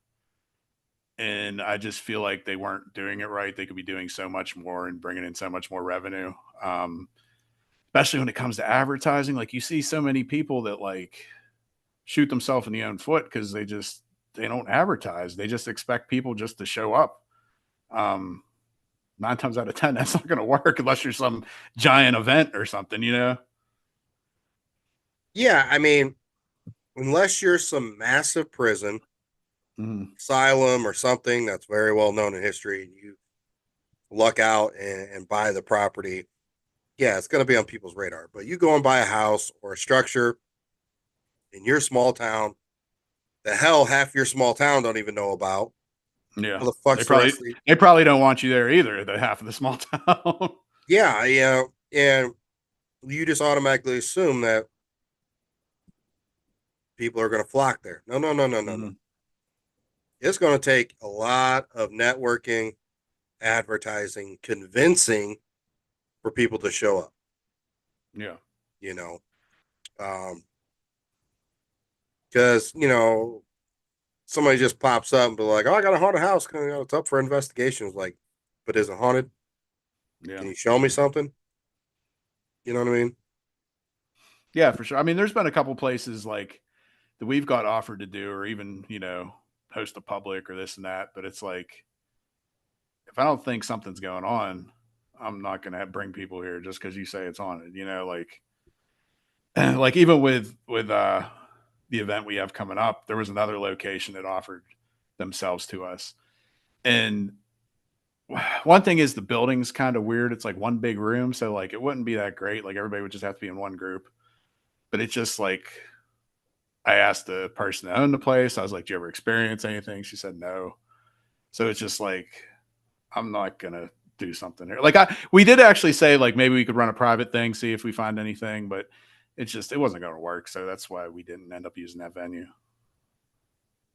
and I just feel like they weren't doing it right. They could be doing so much more and bringing in so much more revenue. Especially when it comes to advertising, like you see so many people that like shoot themselves in the own foot because they don't advertise. They just expect people just to show up. 9 times out of 10, that's not going to work unless you're some giant event or something, you know? Yeah, I mean, unless you're some massive prison, asylum, or something that's very well known in history, and you luck out and buy the property, yeah, it's going to be on people's radar. But you go and buy a house or a structure in your small town, the hell half your small town don't even know about. Yeah. The fuck's they probably don't want you there either, the half of the small town. Yeah, and you just automatically assume that people are going to flock there. No. It's going to take a lot of networking, advertising, convincing for people to show up. Yeah. You know, because, you know, somebody just pops up and be like, oh, I got a haunted house. You know, it's up for investigations. Like, but is it haunted? Yeah. Can you show me something? You know what I mean? Yeah, for sure. I mean, there's been a couple places like that we've got offered to do, or even, you know, host a public or this and that. But it's like, if I don't think something's going on, I'm not going to bring people here just because you say it's haunted, you know, like even with the event we have coming up, there was another location that offered themselves to us. And one thing is the building's kind of weird. It's like one big room. So like, it wouldn't be that great. Like everybody would just have to be in one group, but it's just like, I asked the person that owned the place, I was like, do you ever experience anything? She said, no. So it's just like, I'm not going to do something here. Like we did actually say like, maybe we could run a private thing, see if we find anything, but it wasn't going to work. So that's why we didn't end up using that venue.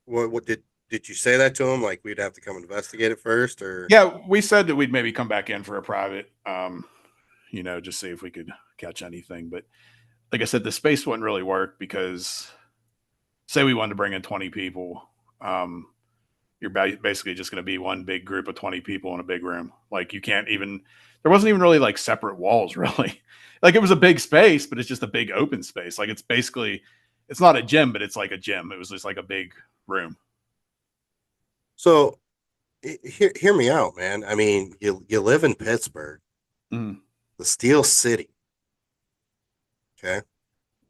What did you say that to him? Like we'd have to come investigate it first, or? Yeah, we said that we'd maybe come back in for a private, you know, just see if we could catch anything. But like I said, the space wouldn't really work because say we wanted to bring in 20 people, you're basically just going to be one big group of 20 people in a big room. Like you can't even, there wasn't even really like separate walls really. Like it was a big space, but it's just a big open space. Like it's basically, it's not a gym, but it's like a gym. It was just like a big room. So hear me out, man. I mean, you live in Pittsburgh. Mm. the Steel City. Okay.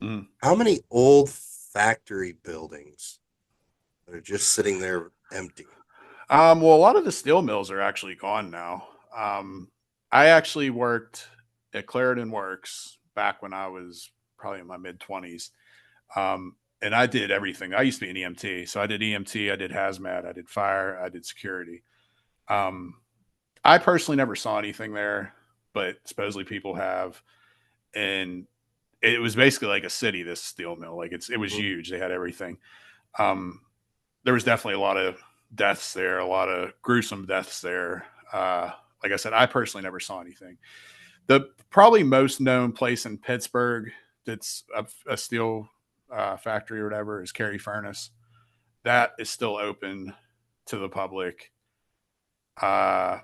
Mm. How many old factory buildings that are just sitting there empty? Well, a lot of the steel mills are actually gone now. I actually worked at Clarendon Works back when I was probably in my mid 20s. And I did everything. I used to be an EMT. So I did EMT, I did hazmat, I did fire, I did security. Um, I personally never saw anything there, but supposedly people have. And it was basically like a city, this steel mill. Like it was Mhm. huge. They had everything. Um, there was definitely a lot of deaths there, a lot of gruesome deaths there. Like I said, I personally never saw anything. The probably most known place in Pittsburgh that's a steel factory or whatever is Cary Furnace. That is still open to the public. Uh,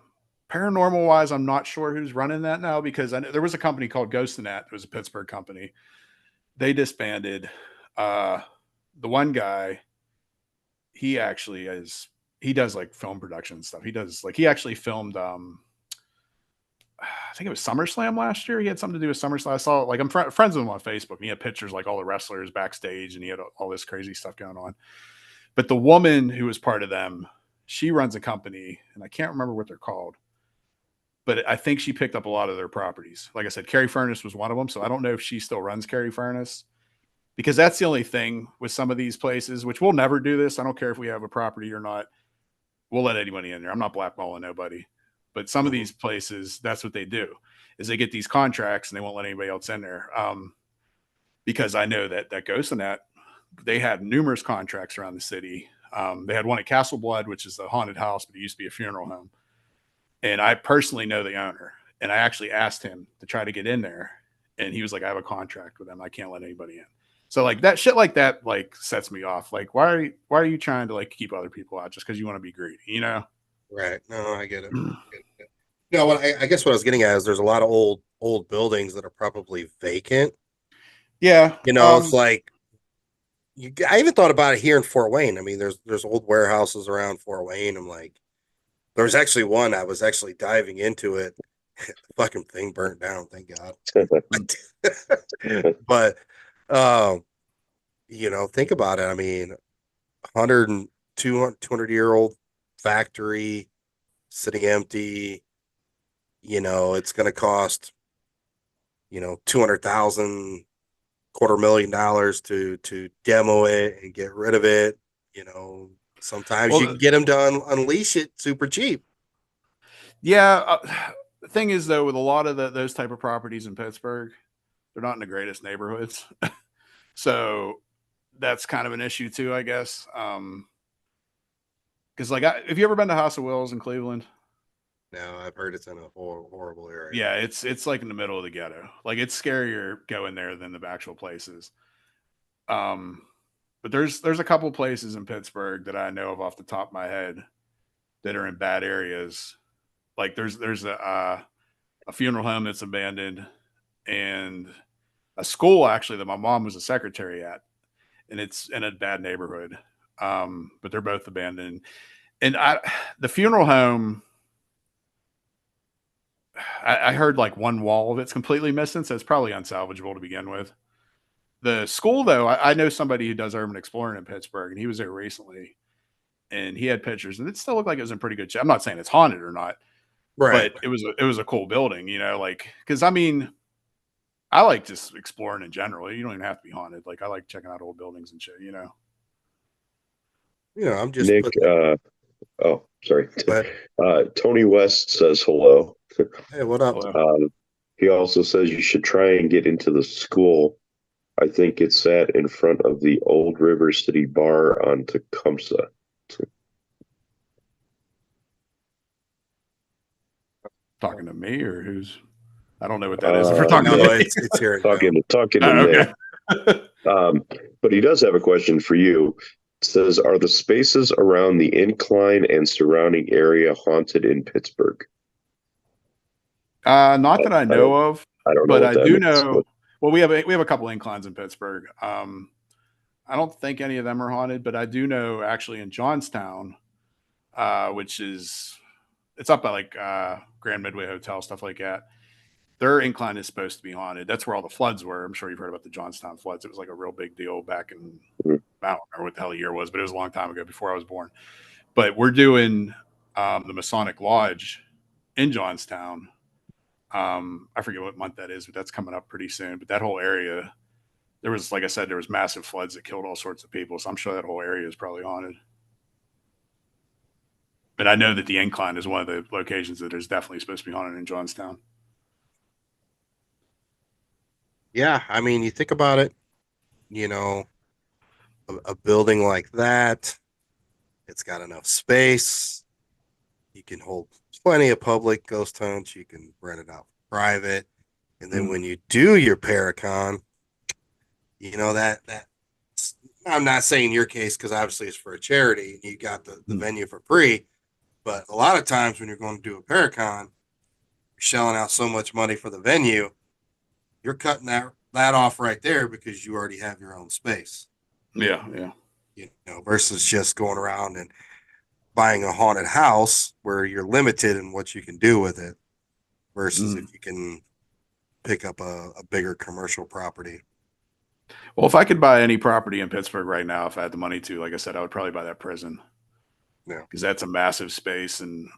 Paranormal wise, I'm not sure who's running that now because I know there was a company called Ghost and Net. It was a Pittsburgh company. They disbanded. Uh, the one guy, he actually is he does like film production stuff. He does like he actually filmed I think it was SummerSlam last year. He had something to do with SummerSlam. I saw like I'm friends with him on Facebook and he had pictures like all the wrestlers backstage and he had all this crazy stuff going on. But the woman who was part of them, she runs a company and I can't remember what they're called. But I think she picked up a lot of their properties. Like I said, Cary Furnace was one of them. So I don't know if she still runs Cary Furnace because that's the only thing with some of these places, which we'll never do this. I don't care if we have a property or not. We'll let anybody in there. I'm not blackballing nobody. But some of Mhm. these places, that's what they do is they get these contracts and they won't let anybody else in there. Because I know that Ghost and that they had numerous contracts around the city. They had one at Castle Blood, which is the haunted house, but it used to be a funeral home. And I personally know the owner. And I actually asked him to try to get in there. And he was like, I have a contract with them. I can't let anybody in. So like that shit like that like sets me off. Like why are you trying to like keep other people out just because you want to be greedy, you know? Right. No, I get it. No, I guess what I was getting at is there's a lot of old buildings that are probably vacant. Yeah. It's like I even thought about it here in Fort Wayne. I mean, there's old warehouses around Fort Wayne. I'm like, there was actually one I was actually diving into it. The fucking thing burnt down, thank God. But um, think about it. I mean, 100 and 200-year-old factory sitting empty. It's going to cost 200,000 $250,000 to demo it and get rid of it. Sometimes you can Well, get them to unleash it super cheap. yeah. The thing is, though, with a lot of those type of properties in Pittsburgh, they're not in the greatest neighborhoods, so that's kind of an issue too, I guess. Because like, have you ever been to House of Wills in Cleveland? Now I've heard it's in a horrible area. Yeah, it's like in the middle of the ghetto. Like it's scarier going there than the actual places. Um, but there's a couple places in Pittsburgh that I know of off the top of my head that are in bad areas. Like there's a funeral home that's abandoned and a school actually that my mom was a secretary at, and it's in a bad neighborhood. But they're both abandoned. And the funeral home, I heard like one wall of it's completely missing, so it's probably unsalvageable to begin with. The school, though, I know somebody who does urban exploring in Pittsburgh, and he was there recently, and he had pictures, and it still looked like it was in pretty good shape. I'm not saying it's haunted or not, Right. but it was a cool building, like because I mean, I like just exploring in general. You don't even have to be haunted. Like I like checking out old buildings and shit. I'm just Nick, putting oh, sorry. but Tony West says hello. hey, what up? Hello. He also says you should try and get into the school. I think it's sat in front of the old River City Bar on Tecumseh. Talking to me or who's? I don't know what that is. If we're talking No, to me. it's here. Talking to Oh, Nick. okay. But he does have a question for you. It says, are the spaces around the incline and surrounding area haunted in Pittsburgh? Not that I know of, I don't know but what I that do means. know. Well, we have a couple inclines in Pittsburgh. I don't think any of them are haunted, but I do know actually in Johnstown, which is it's up by like Grand Midway Hotel, stuff like that. their incline is supposed to be haunted. That's where all the floods were. I'm sure you've heard about the Johnstown floods. It was like a real big deal back in, I don't know what the hell the year was, but it was a long time ago before I was born. But we're doing the Masonic Lodge in Johnstown. I forget what month that is, but that's coming up pretty soon. But that whole area, there was, like I said, there was massive floods that killed all sorts of people. So I'm sure that whole area is probably haunted. But I know that the incline is one of the locations that is definitely supposed to be haunted in Johnstown. Yeah, I mean, you think about it, you know, a building like that, it's got enough space. You can hold plenty of public ghost hunts. You can rent it out private. And then when you do your Paracon, you know, that I'm not saying your case because obviously it's for a charity and you got the venue for free. But a lot of times when you're going to do a Paracon, you're shelling out so much money for the venue, you're cutting that off right there because you already have your own space. Yeah. You know, versus just going around and buying a haunted house where you're limited in what you can do with it versus if you can pick up a bigger commercial property. Well, if I could buy any property in Pittsburgh right now, if I had the money to, like I said, I would probably buy that prison. Yeah. Because that's a massive space. And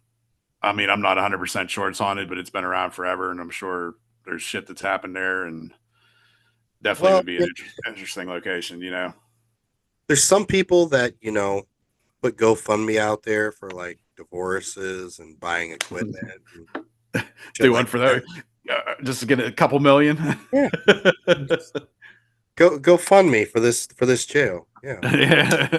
I mean, I'm not 100% sure it's haunted, but it's been around forever. And I'm sure there's shit that's happened there. And definitely would be an interesting location, you know. There's some people that, you know, put GoFundMe out there for like divorces and buying equipment. And do one for those, just to get a couple million. Yeah. Go fund me for this jail. Yeah.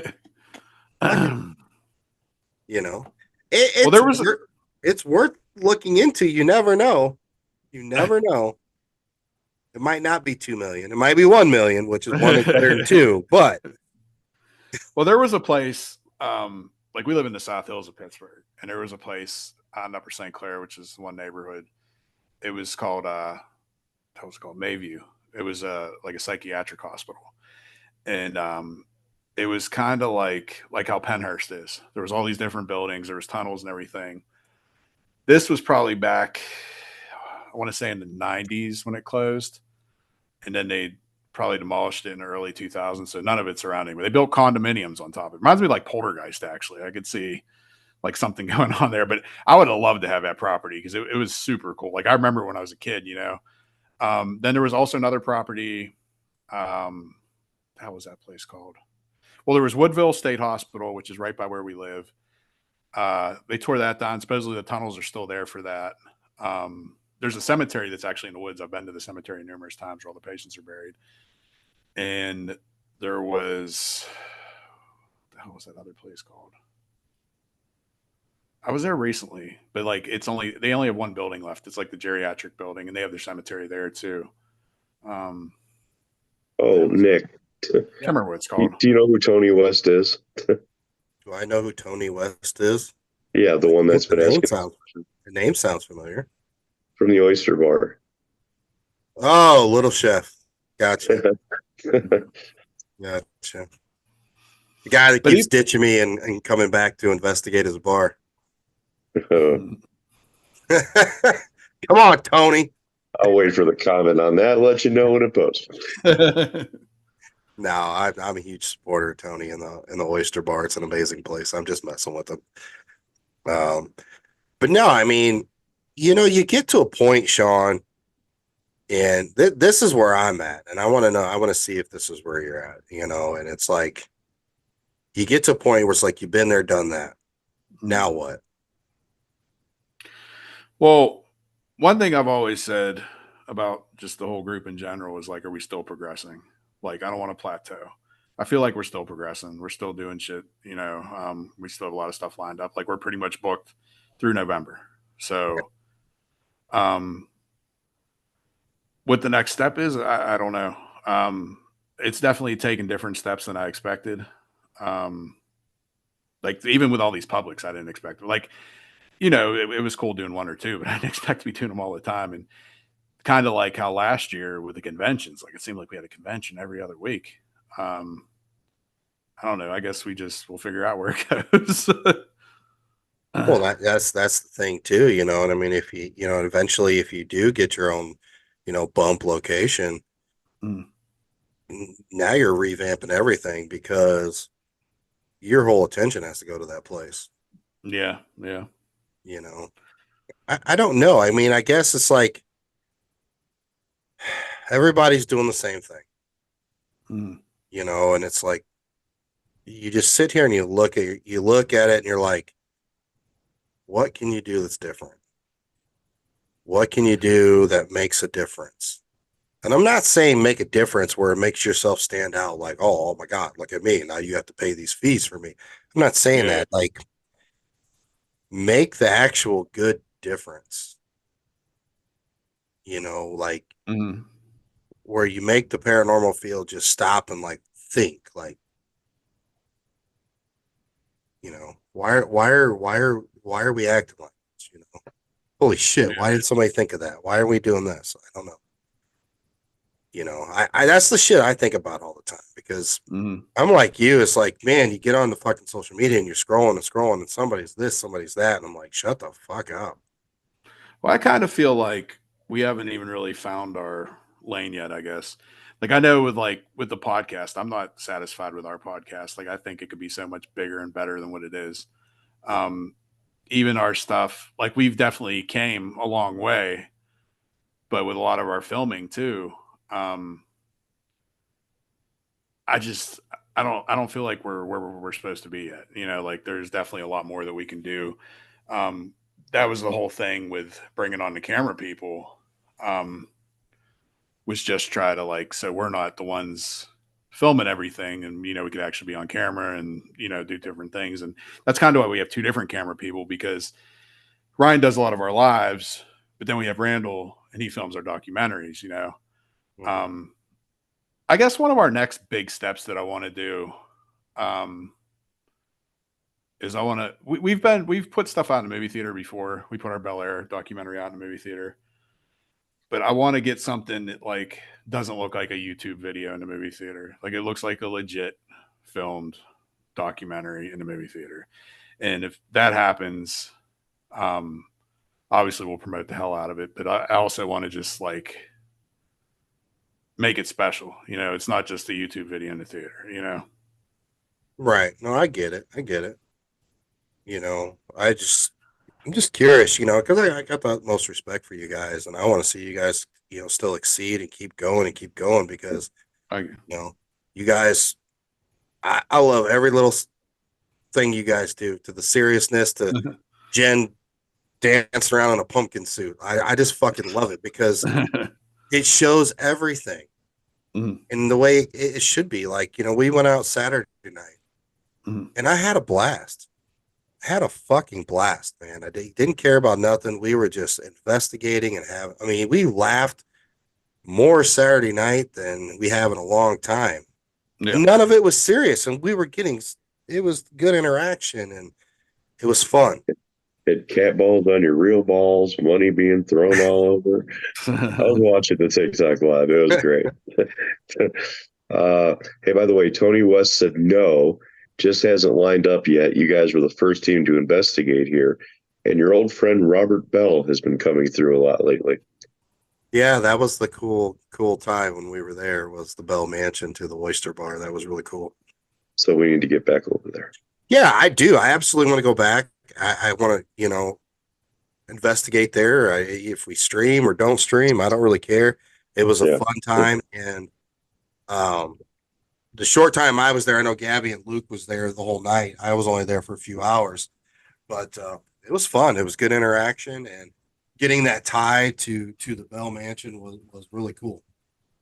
You know, it's worth looking into. You never know. You never know. It might not be 2 million. It might be 1 million, which is one better than 2. But well, there was a place, like we live in the South Hills of Pittsburgh, and there was a place on Upper St. Clair, which is one neighborhood. It was called Mayview. It was like a psychiatric hospital, and it was kind of like how Pennhurst is. There was all these different buildings. There was tunnels and everything. This was probably back, I want to say in the 90s when it closed, and then they probably demolished it in the early 2000s. So none of it surrounding. But they built condominiums on top of it. Reminds me of like Poltergeist. Actually, I could see like something going on there. But I would have loved to have that property because it was super cool. Like I remember when I was a kid, you know. Then there was also another property. How was that place called? Well, there was Woodville State Hospital, which is right by where we live. They tore that down. Supposedly the tunnels are still there for that. There's a cemetery that's actually in the woods. I've been to the cemetery numerous times where all the patients are buried. And there was, what the hell was that other place called? I was there recently, but like they only have one building left. It's like the geriatric building, and they have their cemetery there too. Nick. I can't remember what it's called. Do you know who Tony West is? Do I know who Tony West is? Yeah, the one that's been asking. The name sounds familiar. From the Oyster Bar. Oh, Little Chef. Gotcha. Gotcha. The guy that keeps ditching me and coming back to investigate his bar. Come on, Tony. I'll wait for the comment on that. Let you know when it posts. No, I'm a huge supporter of Tony in the Oyster Bar. It's an amazing place. I'm just messing with him. But no, I mean, you know, you get to a point, Sean, and this is where I'm at, and I want to know. I want to see if this is where you're at. You know, and it's like you get to a point where it's like you've been there, done that. Now what? Well, one thing I've always said about just the whole group in general is like, are we still progressing? Like, I don't want to plateau. I feel like we're still progressing. We're still doing shit. You know, we still have a lot of stuff lined up. Like we're pretty much booked through November. So, what the next step is, I don't know. It's definitely taken different steps than I expected. Like even with all these publics, I didn't expect it. Like, you know, it was cool doing one or two, but I didn't expect to be doing them all the time. And kind of like how last year with the conventions, like it seemed like we had a convention every other week. I don't know. I guess we'll figure out where it goes. Well, that's the thing too, you know. And I mean, if you know, eventually, if you do get your own, you know, bump location, Mm. now you're revamping everything because your whole attention has to go to that place. Yeah, yeah. You know, I don't know. I mean, I guess it's like everybody's doing the same thing, Mm. you know, and it's like you just sit here and you look at it and you're like, what can you do that's different? What can you do that makes a difference? And I'm not saying make a difference where it makes yourself stand out like, oh my God, look at me. Now you have to pay these fees for me. I'm not saying Yeah. that. Like, make the actual good difference, you know, like Mm. where you make the paranormal field just stop and like think, like, you know, why are we acting like this? You know, holy shit, why didn't somebody think of that? Why are we doing this? I don't know. You know, I that's the shit I think about all the time because Mm. I'm like you. It's like, man, you get on the fucking social media and you're scrolling and scrolling, and somebody's this, somebody's that, and I'm like, shut the fuck up. Well, I kind of feel like we haven't even really found our lane yet, I guess. Like I know with the podcast, I'm not satisfied with our podcast. Like I think it could be so much bigger and better than what it is. Um, even our stuff, like we've definitely came a long way, but with a lot of our filming too, um, I just I don't feel like we're where we're supposed to be yet. You know, like there's definitely a lot more that we can do. Um, that was the whole thing with bringing on the camera people. Um, was just try to like so we're not the ones filming everything, and we could actually be on camera and do different things, and that's kind of why we have two different camera people, because Ryan does a lot of our lives, but then we have Randall and he films our documentaries. Mhm. um I guess one of our next big steps that I want to do um is we've put stuff out in the movie theater before. We put our Bel Air documentary out in the movie theater, but I want to get something that like doesn't look like a YouTube video in the movie theater. Like it looks like a legit filmed documentary in the movie theater. And if that happens, um, obviously we'll promote the hell out of it. But I also want to just like make it special. It's not just a YouTube video in the theater. Right. No, I get it. I get it. You know, I'm just curious, you know, because I got the utmost respect for you guys, and I want to see you guys, you know, still exceed and keep going because, I, you know, you guys, I love every little thing you guys do, to the seriousness to Jen dancing around in a pumpkin suit. I just fucking love it because it shows everything Mhm, in the way it should be. Like, you know, we went out Saturday night mhm. and I had a blast. I had a fucking blast, man. Didn't care about nothing. We were just investigating and I mean, we laughed more Saturday night than we have in a long time. Yeah. And none of it was serious. And we were it was good interaction and it was fun. Hit cat balls on your real balls, money being thrown all over. I was watching the TikTok live. It was great. Hey, by the way, Tony West said no, just hasn't lined up yet. You guys were the first team to investigate here. And your old friend Robert Bell has been coming through a lot lately. Yeah, that was the cool time when we were there, was the Bell Mansion to the Oyster Bar. That was really cool. So we need to get back over there. Yeah, I do. I absolutely want to go back. I want to, you know, investigate there. If we stream or don't stream, I don't really care. It was a Yeah. fun time, and um, the short time I was there, I know Gabby and Luke was there the whole night. I was only there for a few hours, but it was fun. It was good interaction, and getting that tie to the Bell Mansion was really cool.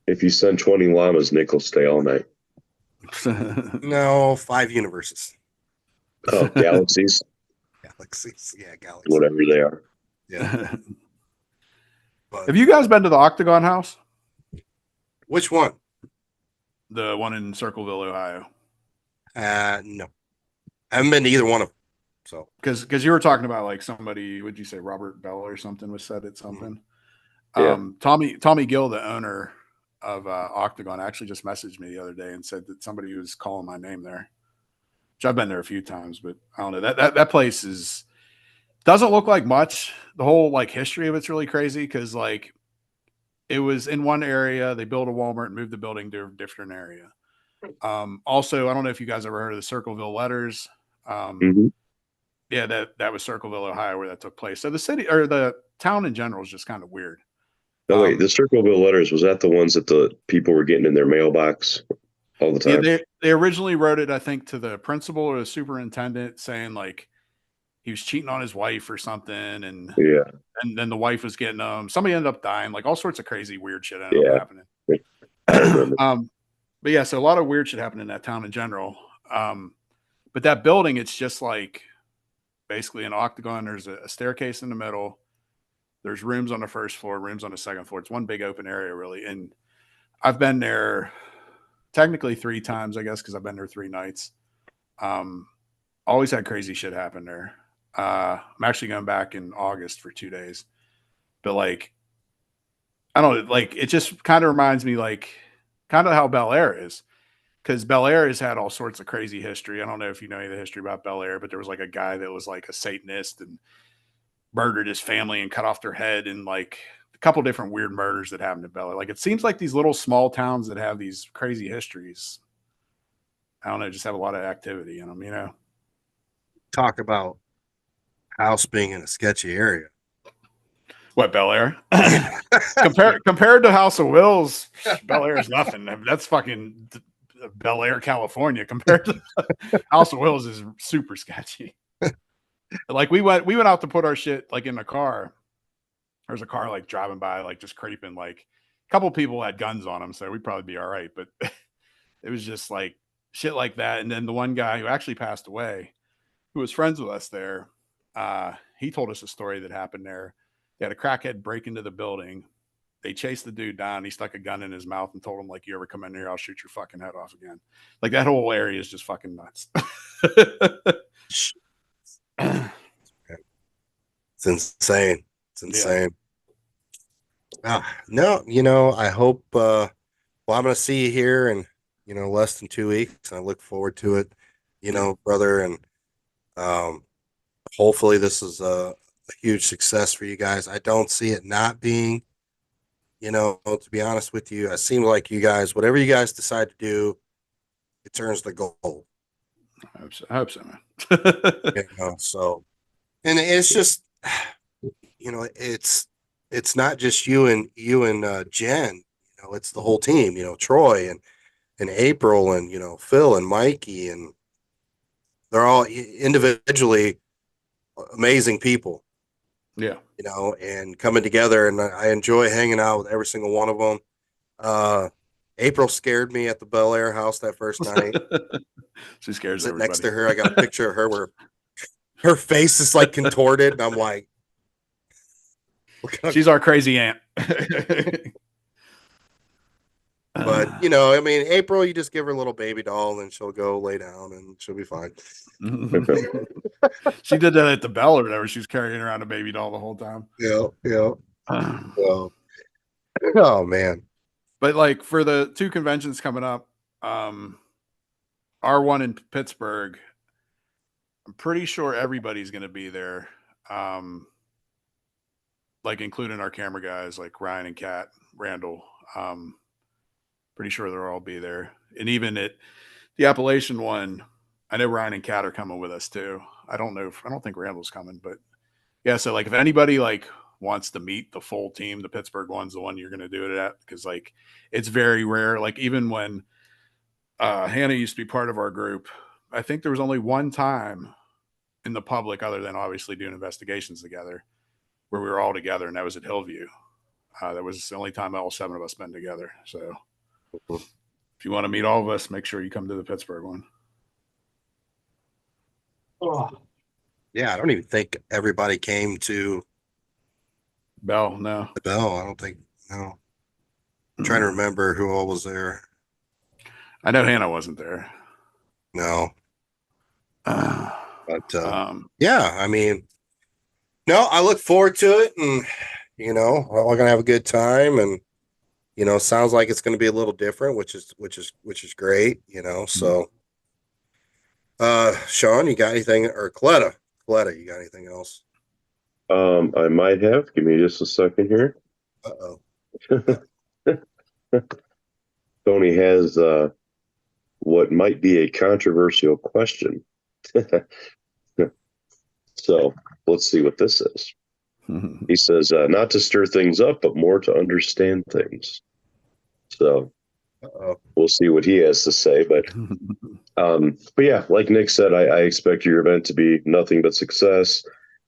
If you send 20 llamas, Nick will stay all night. No, 5 universes, Oh, galaxies, galaxies, yeah, galaxies, whatever they are. yeah. But Have you guys been to the Octagon House? which one? The one in Circleville, Ohio? No, I haven't been to either one of them. So, Because you were talking about like somebody, would you say Robert Bell or something was said at something? Yeah. Tommy Gill, the owner of Octagon, actually just messaged me the other day and said that somebody was calling my name there. Which I've been there a few times, but I don't know, that place is Doesn't look like much. The whole like history of it's really crazy because like it was in one area, they built a Walmart and moved the building to a different area. Also, I don't know if you guys ever heard of the Circleville letters. Mhm. Yeah, that was Circleville, Ohio, where that took place. So the city or the town in general is just kind of weird. No, wait, the Circleville letters, was that the ones that the people were getting in their mailbox all the Yeah, time? they originally wrote it, I think, to the principal or the superintendent saying like he was cheating on his wife or something, and Yeah, then the wife was getting somebody ended up dying, like all sorts of crazy weird shit ended yeah, up happening. I remember. But yeah, so a lot of weird shit happened in that town in general. But that building, it's just like basically an octagon. There's a staircase in the middle. There's rooms on the first floor, rooms on the second floor. It's one big open area, really. And I've been there technically 3 times, I guess, because I've been there 3 nights. Always had crazy shit happen there. I'm actually going back in August for 2 days, but like, I don't know, like it just kind of reminds me like kind of how Bel Air is, because Bel Air has had all sorts of crazy history. I don't know if you know any of the history about Bel Air, but there was like a guy that was like a Satanist and murdered his family and cut off their head, and like a couple different weird murders that happened in Bel Air. Like it seems like these little small towns that have these crazy histories, I don't know, just have a lot of activity in them, you know? Talk about house being in a sketchy area. What, Bel Air? compared to House of Wills, Bel Air is nothing. I mean, that's fucking Bel Air, California. Compared to House of Wills is super sketchy. Like we went out to put our shit like in the car. There's a car like driving by, like just creeping. Like a couple people had guns on them, so we'd probably be all right. But it was just like shit like that. And then the one guy who actually passed away, who was friends with us there, he told us a story that happened there. They had a crackhead break into the building. They chased the dude down. He stuck a gun in his mouth and told him, like, you ever come in here, I'll shoot your fucking head off again. Like that whole area is just fucking nuts. It's insane. It's insane. No, you know, I hope well, I'm gonna see you here in, you know, less than 2 weeks. And I look forward to it, you know, brother. And hopefully this is a huge success for you guys. I don't see it not being, you know, to be honest with you. It seems like you guys, whatever you guys decide to do, it turns the goal. I hope so, man. You know, so, and it's just, you know, it's not just you and Jen. You know, it's the whole team. You know, Troy and April and, you know, Phil and Mikey, and they're all individually amazing people. Yeah. You know, and coming together, and I enjoy hanging out with every single one of them. April scared me at the Bel Air house that first night. She scares Sit everybody. next to her, I got a picture of her where her face is like contorted, and I'm like, she's our crazy aunt. But, you know, I mean, April, you just give her a little baby doll and she'll go lay down and she'll be fine. She did that at the Bell or whatever. She was carrying around a baby doll the whole time. Yeah. So, oh, man. But like for the 2 conventions coming up, our one in Pittsburgh, I'm pretty sure everybody's going to be there. Like including our camera guys like Ryan and Kat, Randall. Pretty sure they'll all be there. And even at the Appalachian one, I know Ryan and Kat are coming with us too. I don't think Randall's coming, but yeah. So like if anybody like wants to meet the full team, the Pittsburgh one's the one you're going to do it at, because like it's very rare. Like even when Hannah used to be part of our group, I think there was only one time in the public, other than obviously doing investigations together, where we were all together, and that was at Hillview. That was the only time all 7 of us been together. So if you want to meet all of us, make sure you come to the Pittsburgh one. Oh. Yeah, I don't even think everybody came to Bell. No, the Bell. I don't think. No, I'm trying to remember who all was there. I know Hannah wasn't there. No, but yeah, I mean, no, I look forward to it, and you know, we're all gonna have a good time, and you know, sounds like it's gonna be a little different, which is great, you know. So, Sean, you got anything, or Coletta, you got anything else? I might have. Give me just a second here. Uh-oh. Tony has what might be a controversial question. So let's see what this is. He says, not to stir things up, but more to understand things. So Uh-oh. we'll see what he has to say. But yeah, like Nick said, I expect your event to be nothing but success.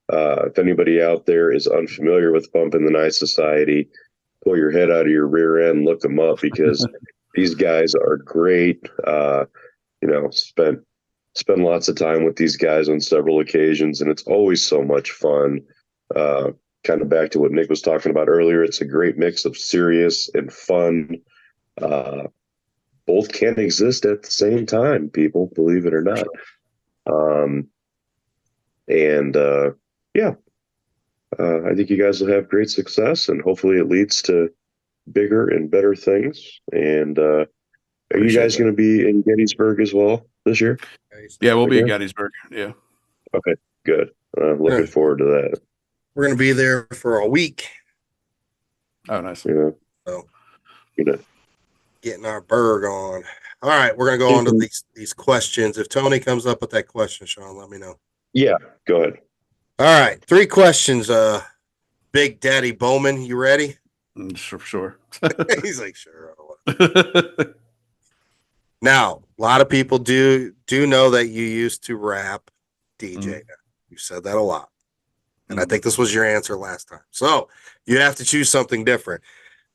If anybody out there is unfamiliar with Bump in the Night Society, pull your head out of your rear end, look them up, because these guys are great. Spend lots of time with these guys on several occasions, and it's always so much fun. Kind of back to what Nick was talking about earlier, it's a great mix of serious and fun. Both can exist at the same time, people, believe it or not. I think you guys will have great success, and hopefully it leads to bigger and better things. And are you guys going to be in Gettysburg as well this year? Yeah, we'll be in Gettysburg. Yeah. Okay, good. Looking forward to that. We're going to be there for a week. Oh, nice. Yeah. So, Good. getting our burg on. All right, we're going to go on to these questions. If Tony comes up with that question, Sean, let me know. Yeah, go ahead. All right, 3 questions. Big Daddy Bowman, you ready? Sure. He's like, sure. Now, a lot of people do know that you used to rap DJ. You said that a lot. And I think this was your answer last time. So you have to choose something different.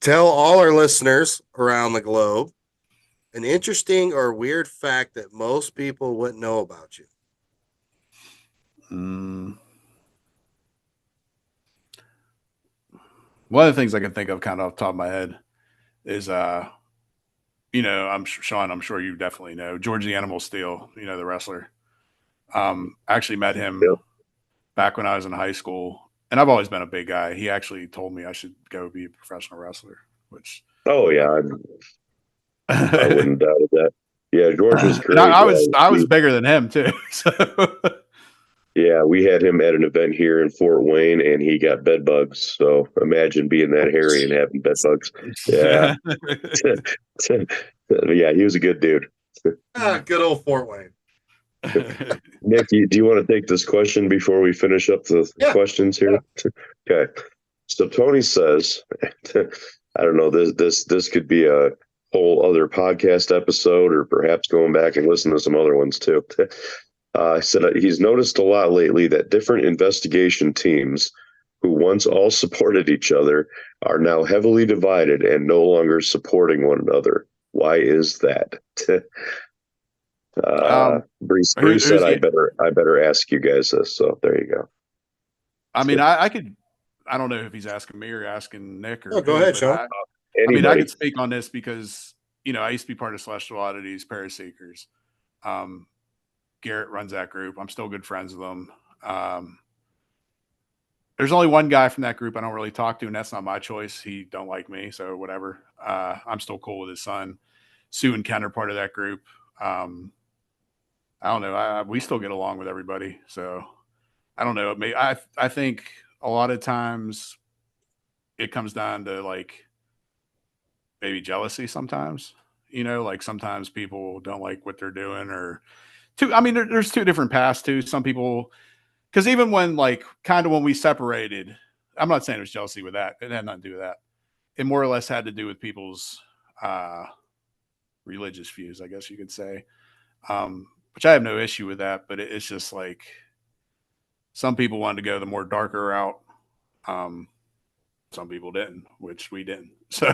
Tell all our listeners around the globe an interesting or weird fact that most people wouldn't know about you. One of the things I can think of kind of off the top of my head is, Sean, I'm sure you definitely know George the Animal Steel, the wrestler. I actually met him back when I was in high school, and I've always been a big guy. He actually told me I should go be a professional wrestler, which. Oh yeah. I wouldn't doubt that. Yeah. George was great. I was bigger than him too. So. Yeah, we had him at an event here in Fort Wayne, and he got bed bugs. So imagine being that hairy and having bed bugs. Yeah, yeah, he was a good dude. Good old Fort Wayne. Nick, do you want to take this question before we finish up the questions here? Yeah. Okay. So Tony says, I don't know, this could be a whole other podcast episode, or perhaps going back and listen to some other ones too. Said he's noticed a lot lately that different investigation teams who once all supported each other are now heavily divided and no longer supporting one another. Why is that? Breeze said, I better ask you guys this. So there you go. I mean, I don't know if he's asking me or asking Nick or. Go ahead, Sean. I could speak on this because, I used to be part of Celestial Oddities, Paraseekers. Garrett runs that group. I'm still good friends with them. There's only one guy from that group I don't really talk to, and that's not my choice. He don't like me, so whatever. I'm still cool with his son. Sue and Ken are part of that group. I don't know. We still get along with everybody, so I don't know. I think a lot of times it comes down to like maybe jealousy sometimes. Like sometimes people don't like what they're doing or. There's 2 different paths too. Some people, because even when when we separated, I'm not saying it was jealousy with that. It had nothing to do with that. It more or less had to do with people's religious views, I guess you could say. Which I have no issue with that, but it's just like some people wanted to go the more darker route. Some people didn't, which we didn't. So,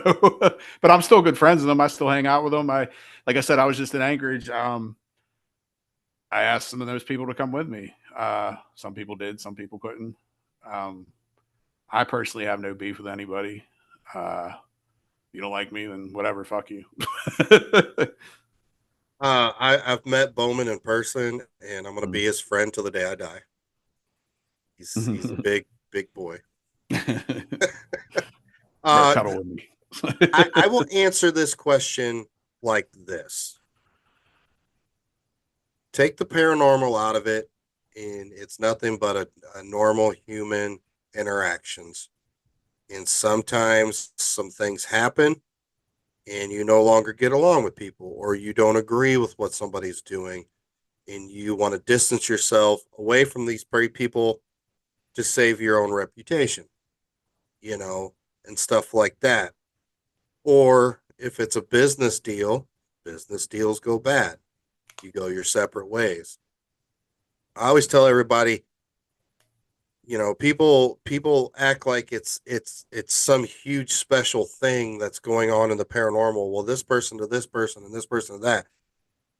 but I'm still good friends with them. I still hang out with them. Like I said, I was just in Anchorage. I asked some of those people to come with me. Some people did, some people couldn't. I personally have no beef with anybody. You don't like me, then whatever, fuck you. I've met Bowman in person, and I'm going to be his friend till the day I die. He's a big boy. Cuddle with me. I will answer this question like this. Take the paranormal out of it, and it's nothing but a normal human interactions. And sometimes some things happen and you no longer get along with people, or you don't agree with what somebody's doing, and you want to distance yourself away from these people to save your own reputation, and stuff like that. Or if it's a business deal, business deals go bad. You go your separate ways. I always tell everybody, people act like it's some huge special thing that's going on in the paranormal. Well, this person to this person and this person to that.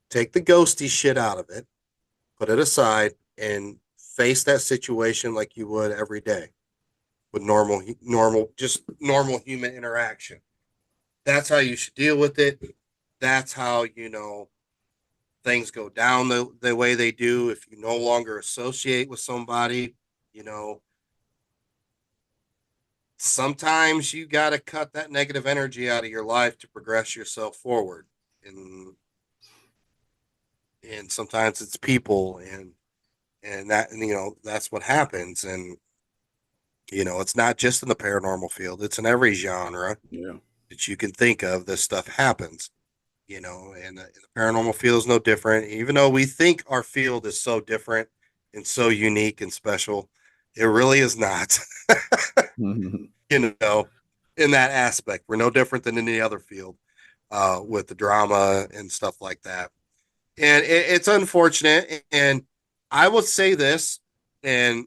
Take the ghosty shit out of it, put it aside, and face that situation like you would every day with normal human interaction. That's how you should deal with it. That's how things go down the way they do. If you no longer associate with somebody, sometimes you got to cut that negative energy out of your life to progress yourself forward. And sometimes it's people, and that, that's what happens. And it's not just in the paranormal field, it's in every genre that you can think of. This stuff happens, and the paranormal field is no different. Even though we think our field is so different and so unique and special, it really is not. In that aspect, we're no different than any other field with the drama and stuff like that. And it's unfortunate. And I will say this and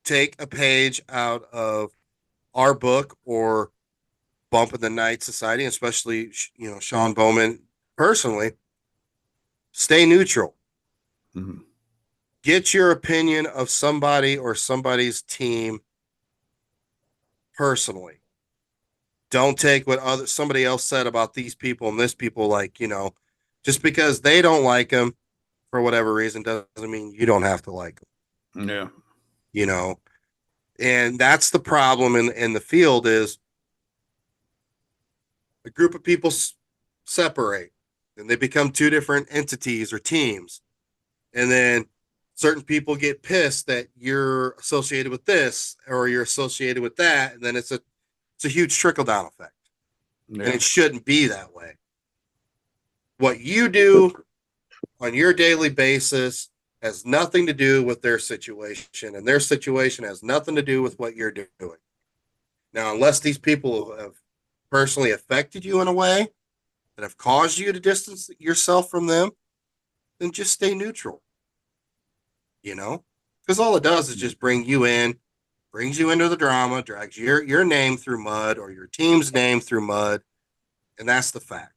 take a page out of our book or Bump in the Night Society, especially, Sean Bowman personally. Stay neutral. Mm-hmm. Get your opinion of somebody or somebody's team personally. Don't take what somebody else said about these people and this people, just because they don't like them for whatever reason doesn't mean you don't have to like them. Yeah. And that's the problem in the field is a group of people separate and they become two different entities or teams. And then certain people get pissed that you're associated with this or you're associated with that. And then it's a huge trickle-down effect. Yeah. And it shouldn't be that way. What you do on your daily basis has nothing to do with their situation, and their situation has nothing to do with what you're doing. Now, unless these people have personally affected you in a way that have caused you to distance yourself from them, then just stay neutral. Because all it does is just brings you into the drama, drags your name through mud or your team's name through mud, and that's the fact.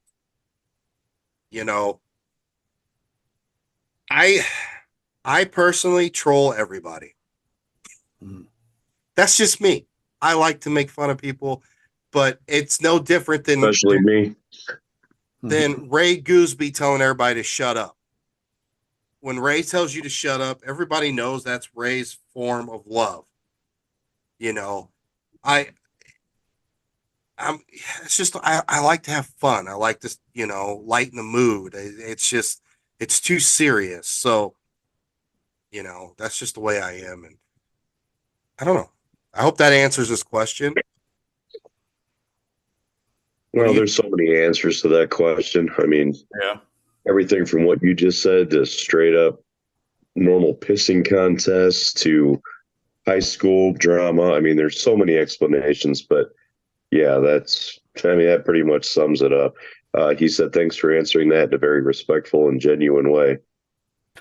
I personally troll everybody. Mm-hmm. That's just me. I like to make fun of people, but it's no different than especially me. Than Ray Gooseby telling everybody to shut up. When Ray tells you to shut up, everybody knows that's Ray's form of love. It's just, I like to have fun. I like to, lighten the mood. It's too serious. So, that's just the way I am. And I don't know. I hope that answers this question. Well, there's so many answers to that question. I mean, everything from what you just said to straight up normal pissing contests to high school drama. I mean, there's so many explanations, but yeah, that pretty much sums it up. He said, thanks for answering that in a very respectful and genuine way.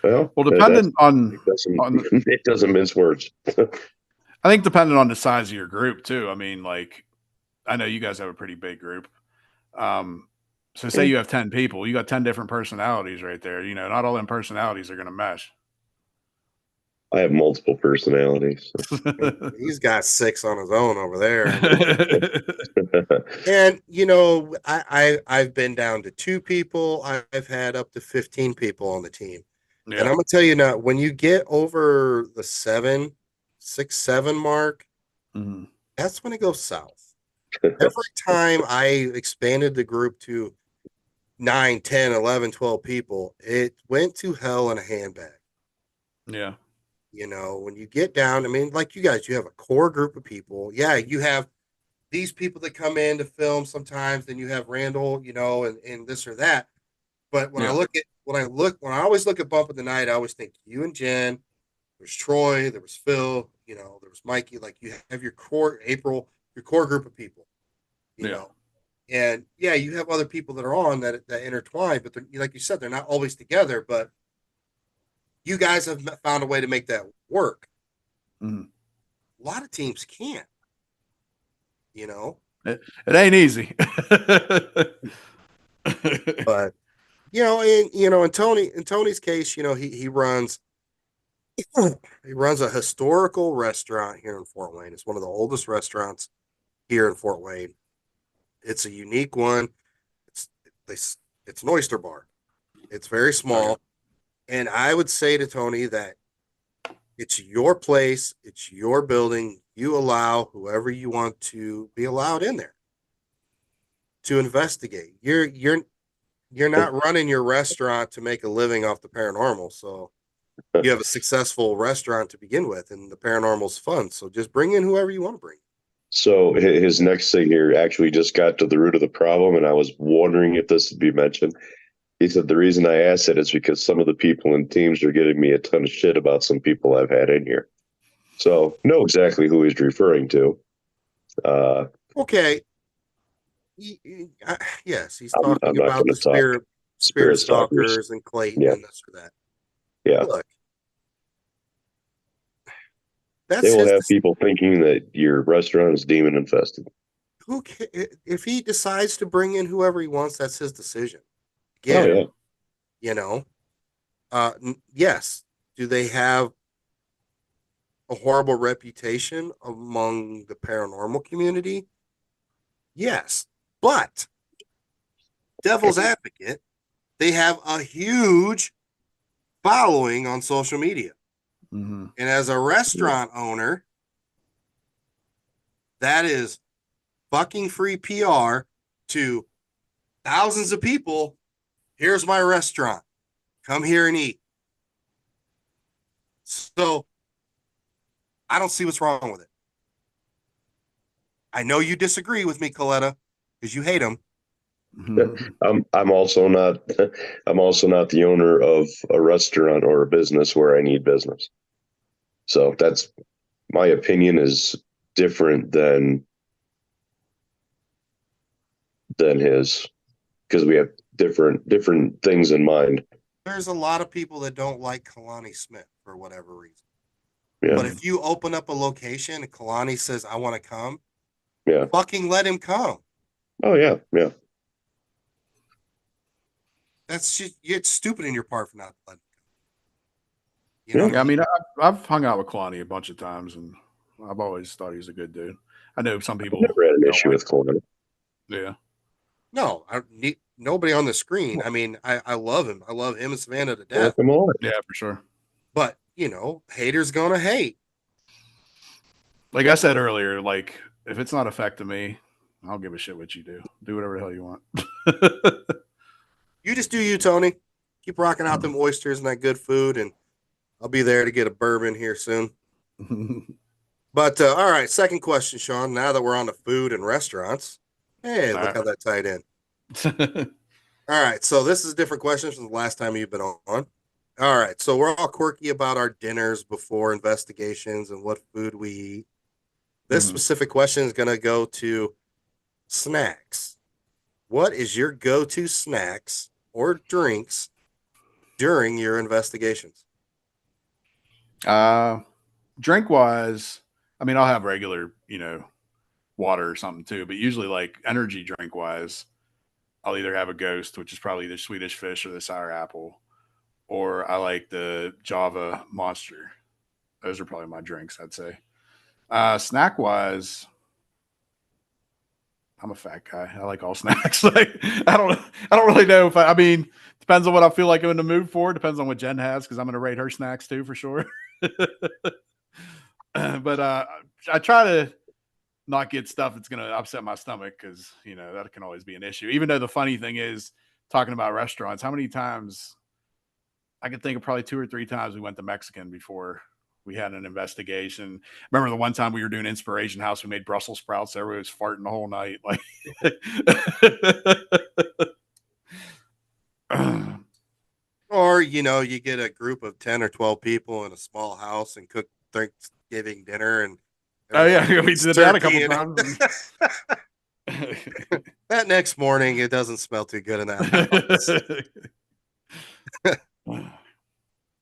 Well, depending on it doesn't mince words. I think depending on the size of your group too. I mean, I know you guys have a pretty big group. So say you have 10 people, you got 10 different personalities right there. Not all them personalities are going to mesh. I have multiple personalities. He's got 6 on his own over there. And, I've been down to 2 people. I've had up to 15 people on the team. Yeah. And I'm going to tell you now, when you get over the 6, 7 mark, mm-hmm. That's when it goes south. Every time I expanded the group to 9, 10, 11, 12 people, it went to hell in a handbag. Yeah. You know, when you get down, I mean, like you guys, you have a core group of people. Yeah, you have these people that come in to film sometimes, then you have Randall, you know, and this or that. But when I Yeah. look at when I always look at Bump of the Night, I always think you and Jen, there's Troy, there was Phil, you know, there was Mikey. Like you have your core April, your core group of people, you Yeah. know. And yeah, you have other people that are on that intertwine, but like you said, they're not always together. But you guys have found a way to make that work. Mhm. A lot of teams can't, you know. It ain't easy. But in Tony's case, you know, he runs he runs a historical restaurant here in Fort Wayne. It's one of the oldest restaurants here in Fort Wayne. It's a unique one. It's it's an oyster bar. It's very small, Okay. and I would say to Tony that it's your place, it's your building. You allow whoever you want to be allowed in there to investigate. You're not running your restaurant to make a living off the paranormal. So you have a successful restaurant to begin with, and the paranormal's fun. So just bring in whoever you want to bring. So his next thing here actually just got to the root of the problem, and I was wondering if this would be mentioned. He said the reason I asked it is because some of the people in teams are giving me a ton of shit about some people I've had in here. So know exactly who he's referring to. Okay. Yes, he's I'm talking not about going the to talk spirit spirit stalkers. stalkers and Clayton Yeah, and this or that. yeah. Look, They that's will his. have people thinking that your restaurant is demon infested. Who if he decides to bring in whoever he wants, that's his decision. Oh Again, yeah. you know, yes. Do they have a horrible reputation among the paranormal community? Yes, but devil's advocate, they have a huge following on social media. Mm-hmm. And as a restaurant owner, that is fucking free PR to thousands of people. Here's my restaurant. Come here and eat. So I don't see what's wrong with it. I know you disagree with me, Coletta, because you hate him. I'm also not I'm also not the owner of a restaurant or a business where I need business. So that's my opinion is different than his because we have different things in mind. There's a lot of people that don't like Kalani Smith for whatever reason. Yeah. But if you open up a location and Kalani says, I want to come, Yeah. fucking let him come. Oh yeah. Yeah. That's just, it's stupid in your part for not letting him come. You Yeah. know what Yeah, I I mean? mean, I've hung out with Kalani a bunch of times, and I've always thought he's a good dude. I know some I've people never had an don't issue like. with Kalani. Yeah, No, nobody on the screen. I mean, I love him. I love him and Savannah to Like death. him all. yeah, for sure. But, haters gonna hate. Like I said earlier, like if it's not affecting me, I don't give a shit what you do. Do whatever the hell you want. You just do you, Tony. Keep rocking out them oysters and that good food, and I'll be there to get a bourbon here soon. But all right, second question, Sean. Now that we're on the food and restaurants, hey, look how that tied in. All right, so this is a different question from the last time you've been on. All right, so we're all quirky about our dinners before investigations and what food we eat. This specific question is going to go to snacks. What is your go-to snacks or drinks during your investigations? Drink wise, I mean, I'll have regular, water or something too, but usually like energy drink wise, I'll either have a Ghost, which is probably the Swedish Fish or the Sour Apple, or I like the Java Monster. Those are probably my drinks, I'd say. Snack wise, I'm a fat guy. I like all snacks. Like I don't really know if I mean, depends on what I feel like I'm in the mood for. Depends on what Jen has because I'm going to rate her snacks too for sure. But I try to not get stuff that's going to upset my stomach because that can always be an issue. Even though the funny thing is, talking about restaurants, how many times I could think of probably 2 or 3 times we went to Mexican before We had an investigation. Remember the one time we were doing Inspiration House, we made Brussels sprouts. Everybody was farting the whole night. Like, Or, you get a group of 10 or 12 people in a small house and cook Thanksgiving dinner. And oh yeah, we did that a couple turkey times. that next morning, it doesn't smell too good in that house.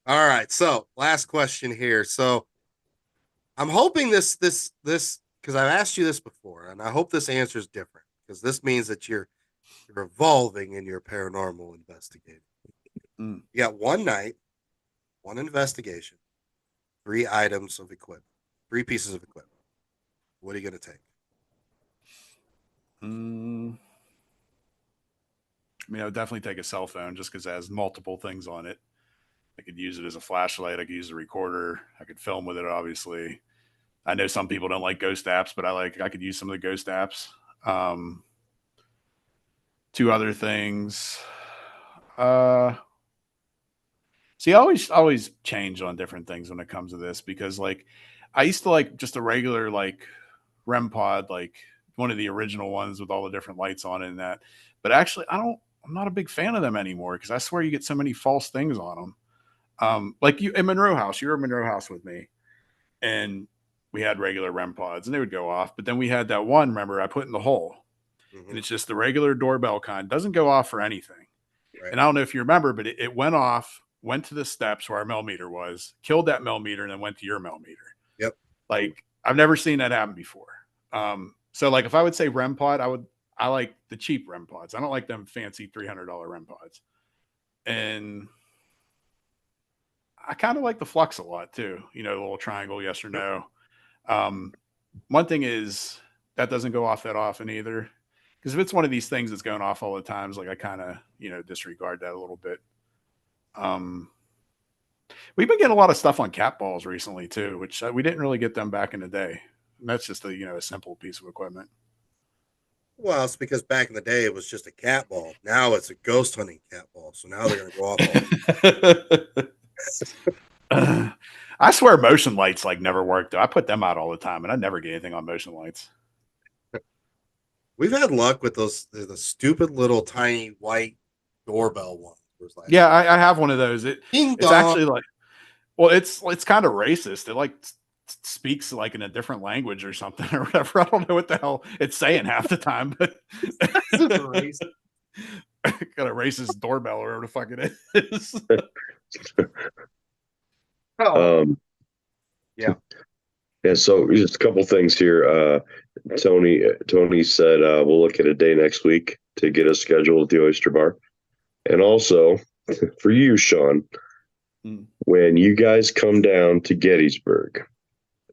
All right. So last question here. So I'm hoping this, because I've asked you this before, and I hope this answer is different, because this means that you're evolving in your paranormal investigating. You got one night, one investigation, 3 items of equipment, 3 pieces of equipment. What are you going to take? I mean, I would definitely take a cell phone just because it has multiple things on it. I could use it as a flashlight. I could use a recorder. I could film with it, obviously. I know some people don't like ghost apps, but I could use some of the ghost apps. 2 other things. See, I always change on different things when it comes to this, because like I used to like just a regular like REM pod, like one of the original ones with all the different lights on it and that. But actually, I'm not a big fan of them anymore, because I swear you get so many false things on them. Like you in Monroe House, you were in Monroe House with me, and we had regular REM pods and they would go off. But then we had that one, remember, I put in the hole, and it's just the regular doorbell kind, doesn't go off for anything. Right. And I don't know if you remember, but it went off, went to the steps where our millimeter was, killed that millimeter, and then went to your millimeter. Yep. Like I've never seen that happen before. So like if I would say REM pod, I like the cheap REM pods. I don't like them fancy $300 REM pods. And I kind of like the flux a lot too. The little triangle, yes or no. One thing is that doesn't go off that often either. Because if it's one of these things that's going off all the times, like I kind of, disregard that a little bit. We've been getting a lot of stuff on cat balls recently too, which we didn't really get them back in the day. And that's just a simple piece of equipment. Well, it's because back in the day it was just a cat ball. Now it's a ghost hunting cat ball. So now they're going to go off. I swear motion lights like never worked. I put them out all the time, and I never get anything on motion lights. We've had luck with the stupid little tiny white doorbell ones. Like, yeah, I have one of those. It's actually like, well, it's kind of racist. It like speaks like in a different language or something or whatever. I don't know what the hell it's saying half the time, but got a racist doorbell or whatever the fuck it is. Yeah. Yeah, so just a couple things here. Tony said we'll look at a day next week to get us scheduled at the Oyster Bar. And also for you, Sean, when you guys come down to Gettysburg,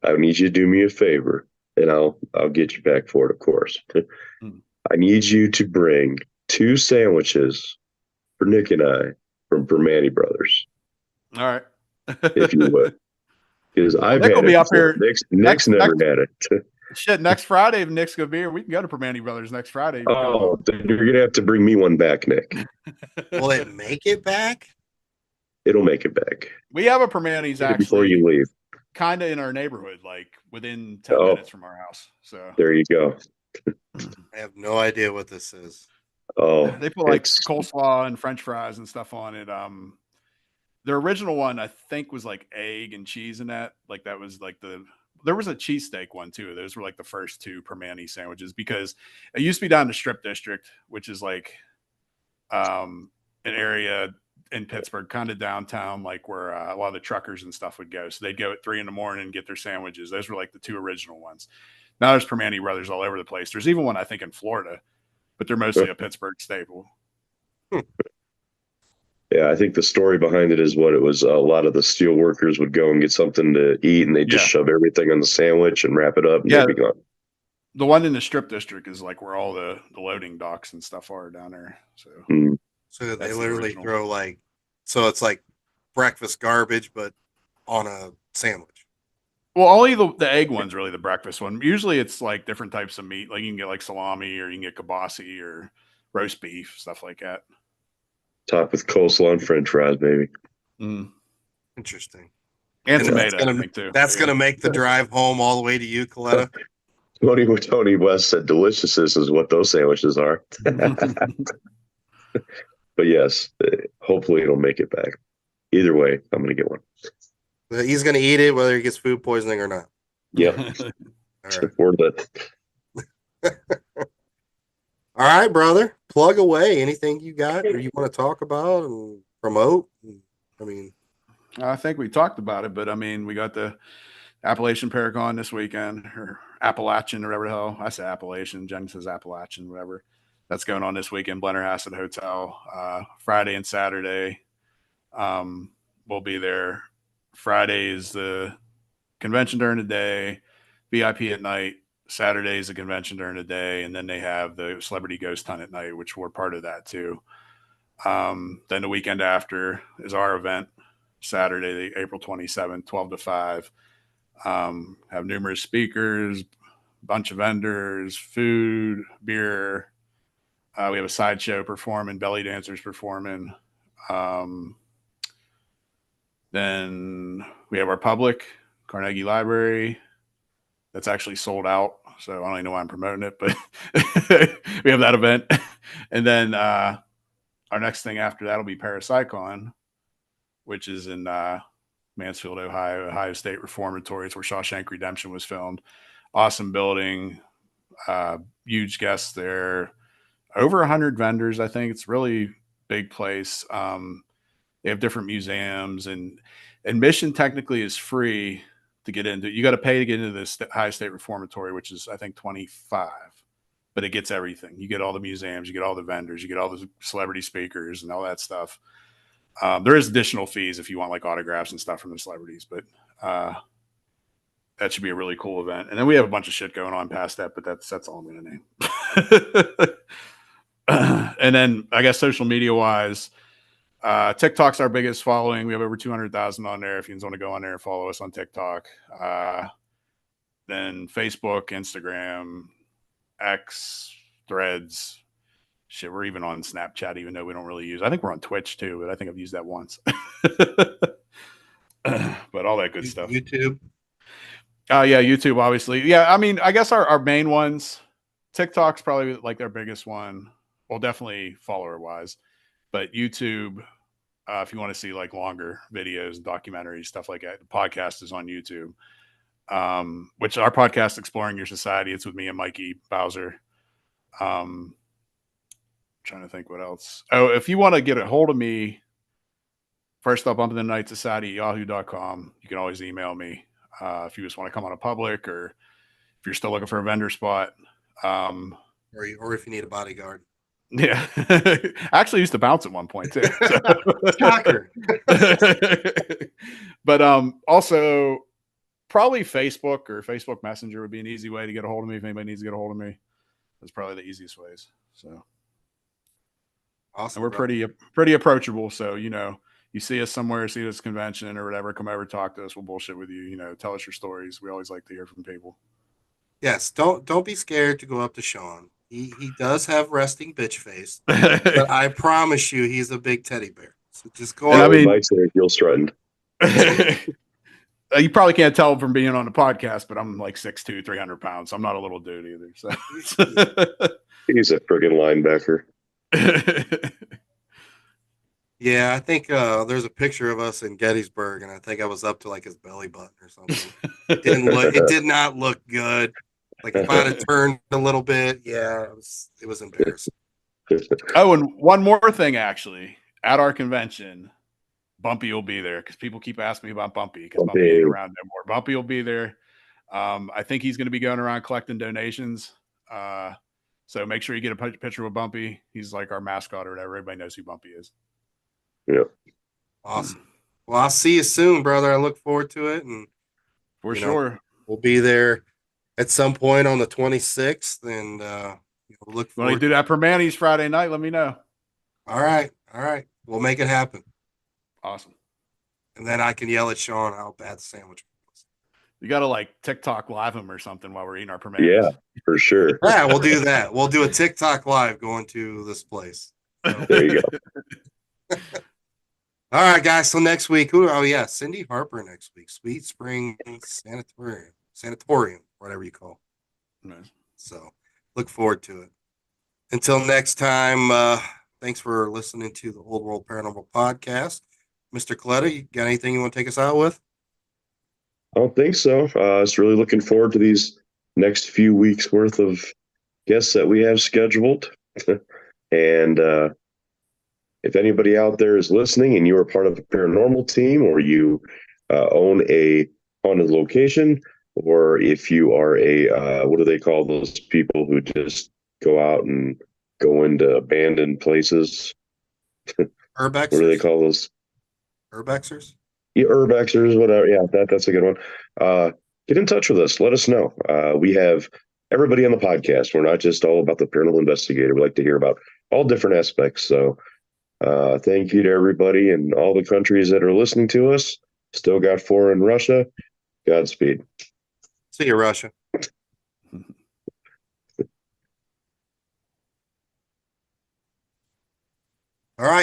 I need you to do me a favor, and I'll get you back for it, of course. I need you to bring 2 sandwiches for Nick and I from Permane Brothers. All right. If you would. Because I've Nick had will be up here. Nick's never had it. Shit, next Friday, if Nick's gonna be here, we can go to Permane Brothers next Friday. Oh, you're gonna have to bring me one back, Nick. Will it make it back? It'll make it back. We have a Permane's actually before you leave, kind of in our neighborhood, like within 10 minutes from our house. So there you go. I have no idea what this is. Oh, they put like coleslaw and French fries and stuff on it. Their original one, I think, was like egg and cheese in that. Like that was like there was a cheesesteak one too. Those were like the first 2 Permane sandwiches, because it used to be down in the Strip District, which is like an area in Pittsburgh, kind of downtown, like where a lot of the truckers and stuff would go. So they'd go at 3 a.m. and get their sandwiches. Those were like the 2 original ones. Now there's Permane Brothers all over the place. There's even one, I think, in Florida, but they're mostly a Pittsburgh staple. Yeah, I think the story behind it is what it was. A lot of the steel workers would go and get something to eat, and they just shove everything on the sandwich and wrap it up, and they'd be gone. The one in the Strip District is like where all the loading docks and stuff are down there. So, so they literally throw so it's like breakfast garbage, but on a sandwich. Well, only the egg one's really the breakfast one. Usually it's like different types of meat. Like you can get like salami, or you can get kibasi or roast beef, stuff like that. Topped with coleslaw and French fries, baby. Interesting. And And tomato, I think, too. That's going to make the drive home all the way to you, Coletta. Tony West said deliciousness is what those sandwiches are. But yes, hopefully it'll make it back. Either way, I'm going to get one. He's going to eat it whether he gets food poisoning or not. Yep. All right. Or the All right, brother. Plug away. Anything you got or you want to talk about and promote? I mean, I think we talked about it, but I mean, we got the Appalachian Paracon this weekend, or Appalachian, or whatever the hell. I say Appalachian. Jen says Appalachian, whatever. That's going on this weekend. Blennerhassett Hotel, Friday and Saturday. We'll be there. Friday is the convention during the day, VIP at night. Saturday is the convention during the day, and then they have the Celebrity Ghost Hunt at night, which we're part of that too. Then the weekend after is our event, Saturday, April 27th, 12 to 5. Have numerous speakers, bunch of vendors, food, beer. We have a sideshow performing, belly dancers performing. Then we have our public, Carnegie Library. That's actually sold out. So I don't even know why I'm promoting it, but we have that event. And then our next thing after that will be Parapsychon, which is in Mansfield, Ohio State Reformatory. It's where Shawshank Redemption was filmed. Awesome building, huge guests there. Over 100 vendors, I think. It's really big place. They have different museums, and admission technically is free to get into. You got to pay to get into this Ohio State Reformatory, which is, I think, $25, but it gets everything. You get all the museums, you get all the vendors, you get all the celebrity speakers and all that stuff. There is additional fees if you want like autographs and stuff from the celebrities, but that should be a really cool event. And then we have a bunch of shit going on past that, but that's all I'm going to name. And then I guess social media wise, TikTok's our biggest following. We have over 200,000 on there. If you want to go on there and follow us on TikTok, then Facebook, Instagram, X, Threads. Shit, we're even on Snapchat, even though we don't really use. I think we're on Twitch too, but I think I've used that once. But all that good stuff. YouTube. Yeah, YouTube, obviously. Yeah, I mean, I guess our main ones. TikTok's probably like their biggest one. Well, definitely follower wise, but YouTube. If you want to see like longer videos and documentaries, stuff like that, the podcast is on YouTube. Which our podcast, Exploring Your Society, it's with me and Mikey Bowser. Trying to think what else. Oh, if you want to get a hold of me, first up, Bumping the Night Society, yahoo.com. You can always email me if you just want to come on a public, or if you're still looking for a vendor spot. Or if you need a bodyguard. Yeah. I actually used to bounce at one point too. So. Shocker. But also probably Facebook or Facebook Messenger would be an easy way to get a hold of me if anybody needs to get a hold of me. That's probably the easiest ways. So Awesome. And we're pretty approachable. So, you know, you see us somewhere, see this convention or whatever, come over, talk to us. We'll bullshit with you. You know, tell us your stories. We always like to hear from people. Yes, don't be scared to go up to Sean. He does have resting bitch face, but I promise you, he's a big teddy bear. So just go. I mean, feel strutting. You probably can't tell from being on the podcast, but I'm like 6'2", 300 pounds. So I'm not a little dude either. So he's a friggin' linebacker. Yeah, I think there's a picture of us in Gettysburg, and I think I was up to like his belly button or something. It did not look good. Like if I'd have turned a little bit, yeah, it was embarrassing. Oh, and one more thing, actually, at our convention, Bumpy will be there because people keep asking me about Bumpy because Bumpy ain't around no more. Bumpy will be there. I think he's going to be going around collecting donations. So make sure you get a picture with Bumpy. He's like our mascot or whatever. Everybody knows who Bumpy is. Yep. Awesome. Well, I'll see you soon, brother. I look forward to it, and for sure, we'll be there at some point on the 26th, and look forward. When you do that for Manny's Friday night, let me know. All right, we'll make it happen. Awesome. And then I can yell at Sean how bad the sandwich was. You got to like TikTok live him or something while we're eating our permanis. Yeah, for sure. Yeah, we'll do that. We'll do a TikTok live going to this place. So. There you go. All right, guys. So next week, oh yeah, Cindy Harper next week. Sweet Spring Sanatorium, whatever you call it. Nice. So look forward to it. Until next time, thanks for listening to the Old World Paranormal Podcast. Mr. Coletta, you got anything you want to take us out with? I don't think so. It's really looking forward to these next few weeks worth of guests that we have scheduled. And if anybody out there is listening and you are part of a paranormal team, or you own a haunted location, or if you are what do they call those people who just go out and go into abandoned places? What do they Urbexers? call those? Urbexers? Yeah, urbexers, whatever. Yeah, that's a good one. Get in touch with us. Let us know. We have everybody on the podcast. We're not just all about the paranormal investigator. We like to hear about all different aspects. So thank you to everybody in all the countries that are listening to us. Still got 4 in Russia. Godspeed. See you, Russia. All right.